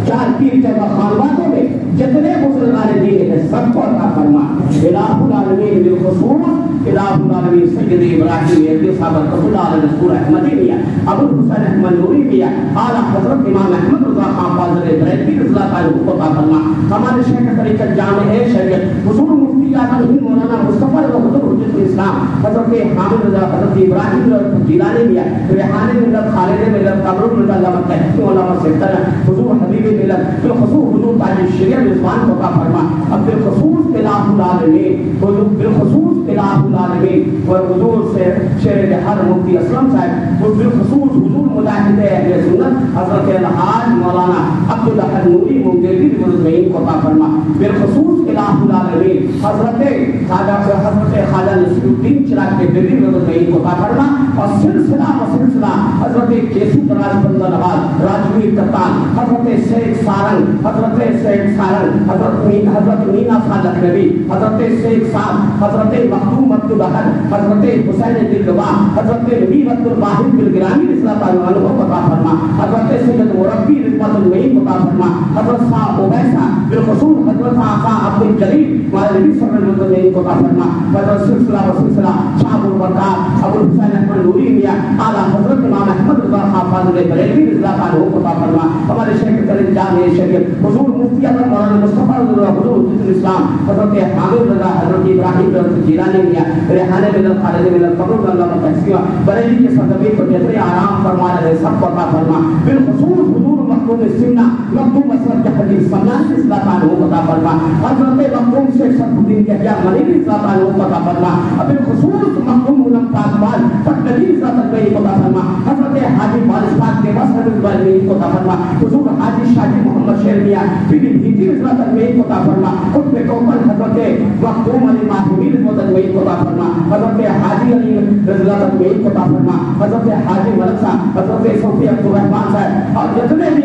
چار پیر کے خانوادوں میں جتنے مسلمان دین ہیں سب کو عطا فرما. الہ العالمین بالخصوص الہ العالمین سید ابراہیم ابن صاحب رسول اللہ رسول احمدی میاں ابو الحسین احمد نوری میاں اعلیٰ حضرت امام احمد رضا خان فاضل بریلوی رضی اللہ عنہ کو عطا فرما. ہمارے شیخ طریقت جامع شریعت حضور مفتی اعظم ہند مولانا مصطفیٰ حضرت حجت الاسلام حضرت حامد رضا حضرت ابراہیم جیلانی میاں ریحان ملت خالد ملت قمر ملت علامہ تحقیق علامہ سیدنا حضور حبیب ملت بالخصوص حضور تاج الشریعہ رضوان کو عطا فرما. اب بالخصوص الہ العالمین بالخصوص الہ العالمین اور حضور سے شیر جہاد مفتی اسلم صاحب اور بالخصوص حضور مجاہد اہل سنت حضرت الحاج مولانا عبدالحد نوری مجددی مدنی کو عطا فرما. بالخصوص الہ العالمین حضرت خواجہ نصیر الدین چراغ کے دلی مدنی کو عطا فرما. اور سلسلہ بسلسلہ حضرت کیسو دراز بندہ نواز راجویر کتان حضرت شیخ سارنگ حضرت شیخ سارنگ حضرت مینا خان لکھنوی حضرت شیخ صاحب حضرت مخدوم عبد الحد حضرت حسین دلوا حضرت نبی عبد الواحد بالگرانی رضی اللہ عنہ کو عطا فرما. حضرت سید مربی رضوان المعین کو عطا फरमा, हज़रत साहब उवैसा बिलखुसूस हज़रत आका अब्दुल जलील हमारे नबी सल्लल्लाहु अलैहि वसल्लम को फरमा, हज़रत सिलसिला व सिलसिला शाहुल बरकात अबुल हुसैन अहमद नूरी मियां आला हज़रत इमाम अहमद रज़ा खान फाज़िल बरेलवी रज़ा खान को फरमा, हमारे शेख करीम जाने शेख हुजूर मुफ्ती आज़म मौलाना मुस्तफा हुजूर हुजूर इस्लाम हज़रत हामिद रज़ा हज़रत इब्राहिम रज़ा जिलानी मियां रेहाने मिलत खालिद मिलत कबूल अल्लाह तहसीन बरेली के सदबे को जितने आराम फरमा रहे सब को अता फरमा, बिलखुसूस हुजूर मखदूम सिन्ना मखदूम असरफ के हदीस सन्ना इस्लाम का को अता फरमा, हज़रत मखदूम शेख सरफुद्दीन यहया मलिक इस्लाम का को अता फरमा, बिलखुसूस मखदूम उलम कादवान तकदीर ज़ात में को अता फरमा, हज़रत हाजी वारिस पाक के मसहद वाली को अता फरमा, हुजूर हाजी शादी मोहम्मद शेर मियां बीबी भीती ज़ात में को अता फरमा, खुद कोमल हज़रत मखदूम अली माहमूद को अता फरमा, हज़रत हाजी अली रज़ा में को अता फरमा, हज़रत हाजी मलिक साहब हज़रत सूफी अब्दुल रहमान साहब और जितने भी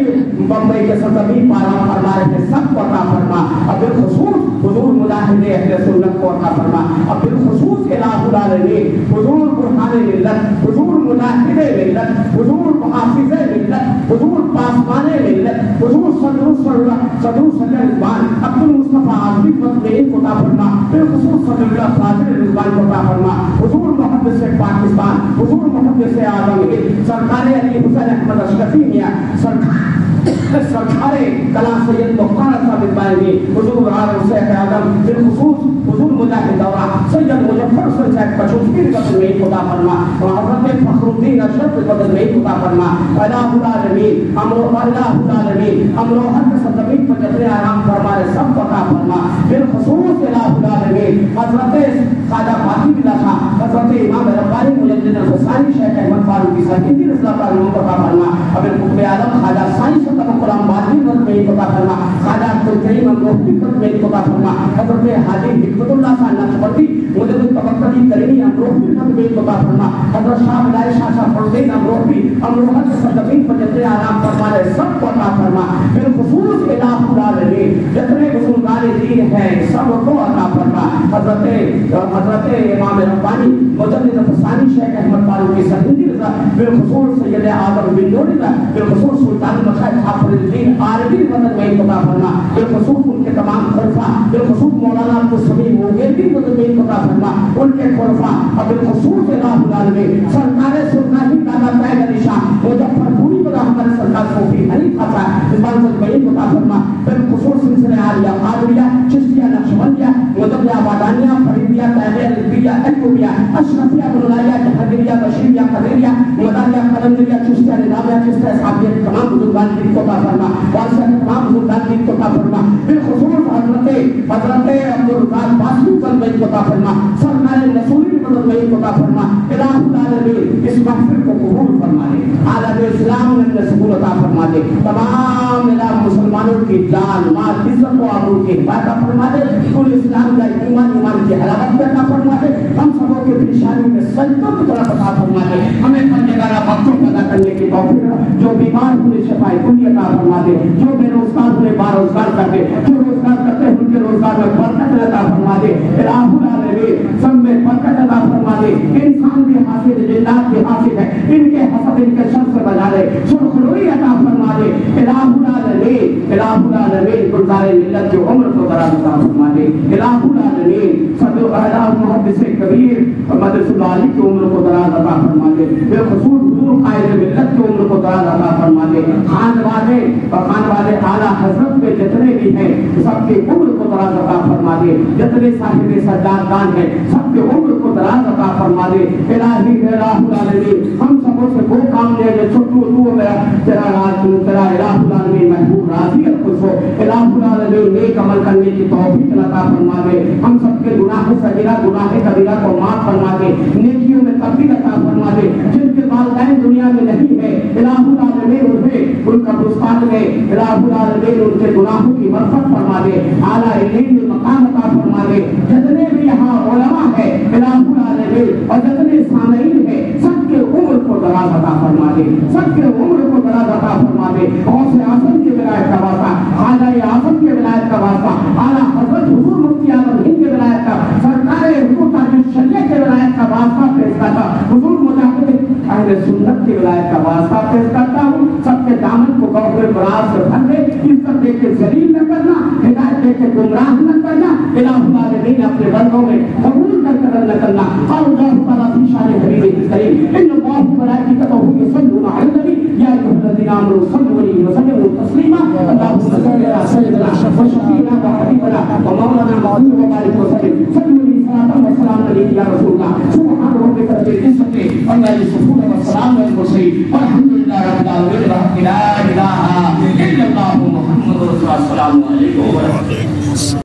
बम्बई के सदबी पारा फरमा रहे सब को अता फरमा, अब बिलखुसूस हुजूर मुजाहिद अहले सुन्नत को अता फरमा, अब बिलखुसूस इलाहुल आलमीन हुजूर बुरहान मिल्लत हुजूर मुजाहिद मिल्लत हुजूर मुहाफिज मिल्लत हुजूर पासवान मिल्लत हुजूर सदरू सल्लल्लाहु अब्दुल मुस्तफा आज़मी में को अता फरमा, बिलखुसूस सल्लल्लाहु फाजिल रिजवान को अता फरमा, हुजूर मुहद्दिस पाकिस्तान हुजूर मुहद्दिस आज़म सरकार अली हुसैन अहमद अशरफी मियां सरकारे कला सैयद मुख्तार साबित बानी हुजूर आलम शेख आजम बिलखुसूस हुजूर मुजाहिद दौरा सैयद मुजफ्फर शेख कशूफी बदल में खुदा फरमा, हज़रत फखरुद्दीन अशरफ बदल में खुदा फरमा, इलाहुल आलमीन इलाहुल आलमीन अमरोहर के सदबीन पर जितने आराम फरमा रहे सब पता फरमा, बिलखुसूस इलाहुल आलमीन हज़रत खाजा बाकी बिला साहब हज़रत इमाम रब्बानी मुजद्दिद हुसैनी शेख अहमद फारूकी साहब इनकी रज़ा का रूह पता फरमा, अब कुतुब आलम खाजा साईं सतम कुरान बाजी मत में पता फरमा, खाजा अब्दुल करीम अमरोही मत में पता फरमा, हज़रत हाजी हिकमतुल्लाह साहब नक्शबंदी मुजद्दिद तबक्कली करीमी अमरोही मत में पता फरमा, हज़रत शाह बिलाल शाह साहब फरदैन अमरोही अमरोहा के सदबीन पर जितने आराम फरमा रहे सब पता फरमा, बिलखुसूस इलाहुल आलमीन जितने बुजुर्गान दीन हैं सबको अता फरमा, हज़रत इमाम रब्बानी मुजद्दिद हुसैनी शेख अहमद फारूकी सदीदी रज़ा बिलखुसूस सैयद आज़म बिन नूरी बिलखुसूस सुल्तान मशाइख हाफिजुद्दीन आरबी मदद में पता फरमा, बिलखुसूस उनके तमाम खुलफा बिलखुसूस मौलाना अब्दुल समीम मुगेरी मदद में पता फरमा, उनके खुलफा और बिलखुसूस इलाहुल आलमीन सरकार सुल्तानी दादा तैयब अली शाह मुजफ्फरपुरी पर हमारे सरकार सूफी नहीं खाता इस बात में पता फरमा, बिलखुसूस सिलसिले आलिया कादरिया चिश्तिया नक्शबंदिया मुदद्दिया वादानिया फरीदिया तैयबिया लिबिया अय्यूबिया अशरफिया बुलाया जहांगीरिया बशीरिया कदरिया मदारिया कलंदरिया चिश्तिया निजामिया चिश्तिया साबिया तमाम बुजुर्गान की को फरमा, वारसा तमाम बुजुर्गान की को फरमा, बिलखुसूस हज़रत अब्दुल रज़ाक बासरी में को फरमा, सरकार रसूली मदद में को फरमा, इलाहुल आलमीन इस महफिल को कबूल फरमा दे, आलम इस्लाम में सबूत अता फरमा दे, तमाम मुसलमानों की जान माल इज्जत को आबरू की हिफाजत फरमा दे, कुल इस्लाम का ईमान की हलावत अता फरमा दे, हम सबों के परेशानी में सजदों की तरफ अता फरमा दे, हमें पंजगारा वक्तों पैदा करने की तौफीक, जो बीमार हुए शफाए कुली अता फरमा दे, जो बेरोजगार हुए बारोजगार कर दे, जो रोजगार करते हैं उनके रोजगार में बरकत अता फरमा दे, इलाहुल आलमीन सब में बरकत अता फरमा दे, इंसान भी हासिल जिन्नात भी हासिल है, इनके हसद इनके शर से बजा दे, सुरखरुई अता फरमा दे, इलाहुल आलमीन गुलज़ारे मिल्लत की उम्र को दराज अता फरमा दे, इलाहुल आलमीन सदो अहला मुहद्दिस कबीर मदरसुल आली की उम्र को दराज अता फरमा दे, बेखुसूस हुजूर कायद मिल्लत की उम्र को दराज अता फरमा दे, खानवाले आला हज़रत में जितने भी हैं सबके उम्र को दराज अता फरमा दे, जितने साहिब सज्जादान हैं सबके उम्र को दराज अता फरमा दे, इलाही इलाहुल आलमीन हम सबों से वो काम ले जो छोटू तू मेरा तेरा राज तू तेरा इलाहुल आलमीन महबूब राजी खुश हो, इलाहुल आलमीन नेक अमल करने की तौफीक अता फरमा दे, हम सबके गुनाह सगीरा गुनाह कबीरा को माफ फरमा दे, नेकियों में तब्दील अता फरमा दे, जिनके वालिदैन दुनिया में नहीं है इलाहुल आलमीन उन्हें उनका दुस्तान में इलाहुल आलमीन उनके गुनाहों की मग़फ़िरत फरमा दे, आला इल्म में मकाम अता फरमा दे, जितने भी यहाँ उलमा है इलाहुल आलमीन और जितने सामईन है सबके उम्र को दराज अता फरमा दे, सबके उम्र को दराज अता फरमा दे, गौसे आज़म के विलायत का वास्ता, खाजा आज़म के विलायत का वास्ता, आला हज़रत हुज़ूर मुफ्ती आज़म हिंद के विलायत का, सरकार हुज़ूर ताजुल शरीयत के विलायत का वास्ता पेश करता, हुज़ूर मुजाहिद अहले सुन्नत की विलायत का वास्ता पेश करता हूँ, सबके दामन को कौफर बरात से भर दे, इज्जत दे के जलील न करना, हिदायत दे के गुमराह न करना, इलाहु वालिदैन अपने बंदों में कबूल कर कर न करना। अल्लाहु तआला फी शान हबीबिल करीम इन्नल्लाहु व मलाइकतहु युसल्लूना अलन नबी या अय्युहल्लज़ीना आमनू सल्लू अलैहि व सल्लिमू तस्लीमा। अल्लाहुम्मा सल्लि अला सय्यिदिना व शफीना व हबीबना व मौलाना मुहम्मद व बारिक व सल्लिम सल्लु अलैहि सलातन व सलाम अलैहि या रसूलल्लाह सुब्हान रब्बिका रब्बिल इज्जति अम्मा यसिफून व सलामुन अलल मुरसलीन वल्हम्दुलिल्लाहि रब्बिल आलमीन ला इलाहा इल्लल्लाहु मुहम्मदुर रसूलुल्लाह। अस्सलामु अलैकुम व रहमतुल्लाह।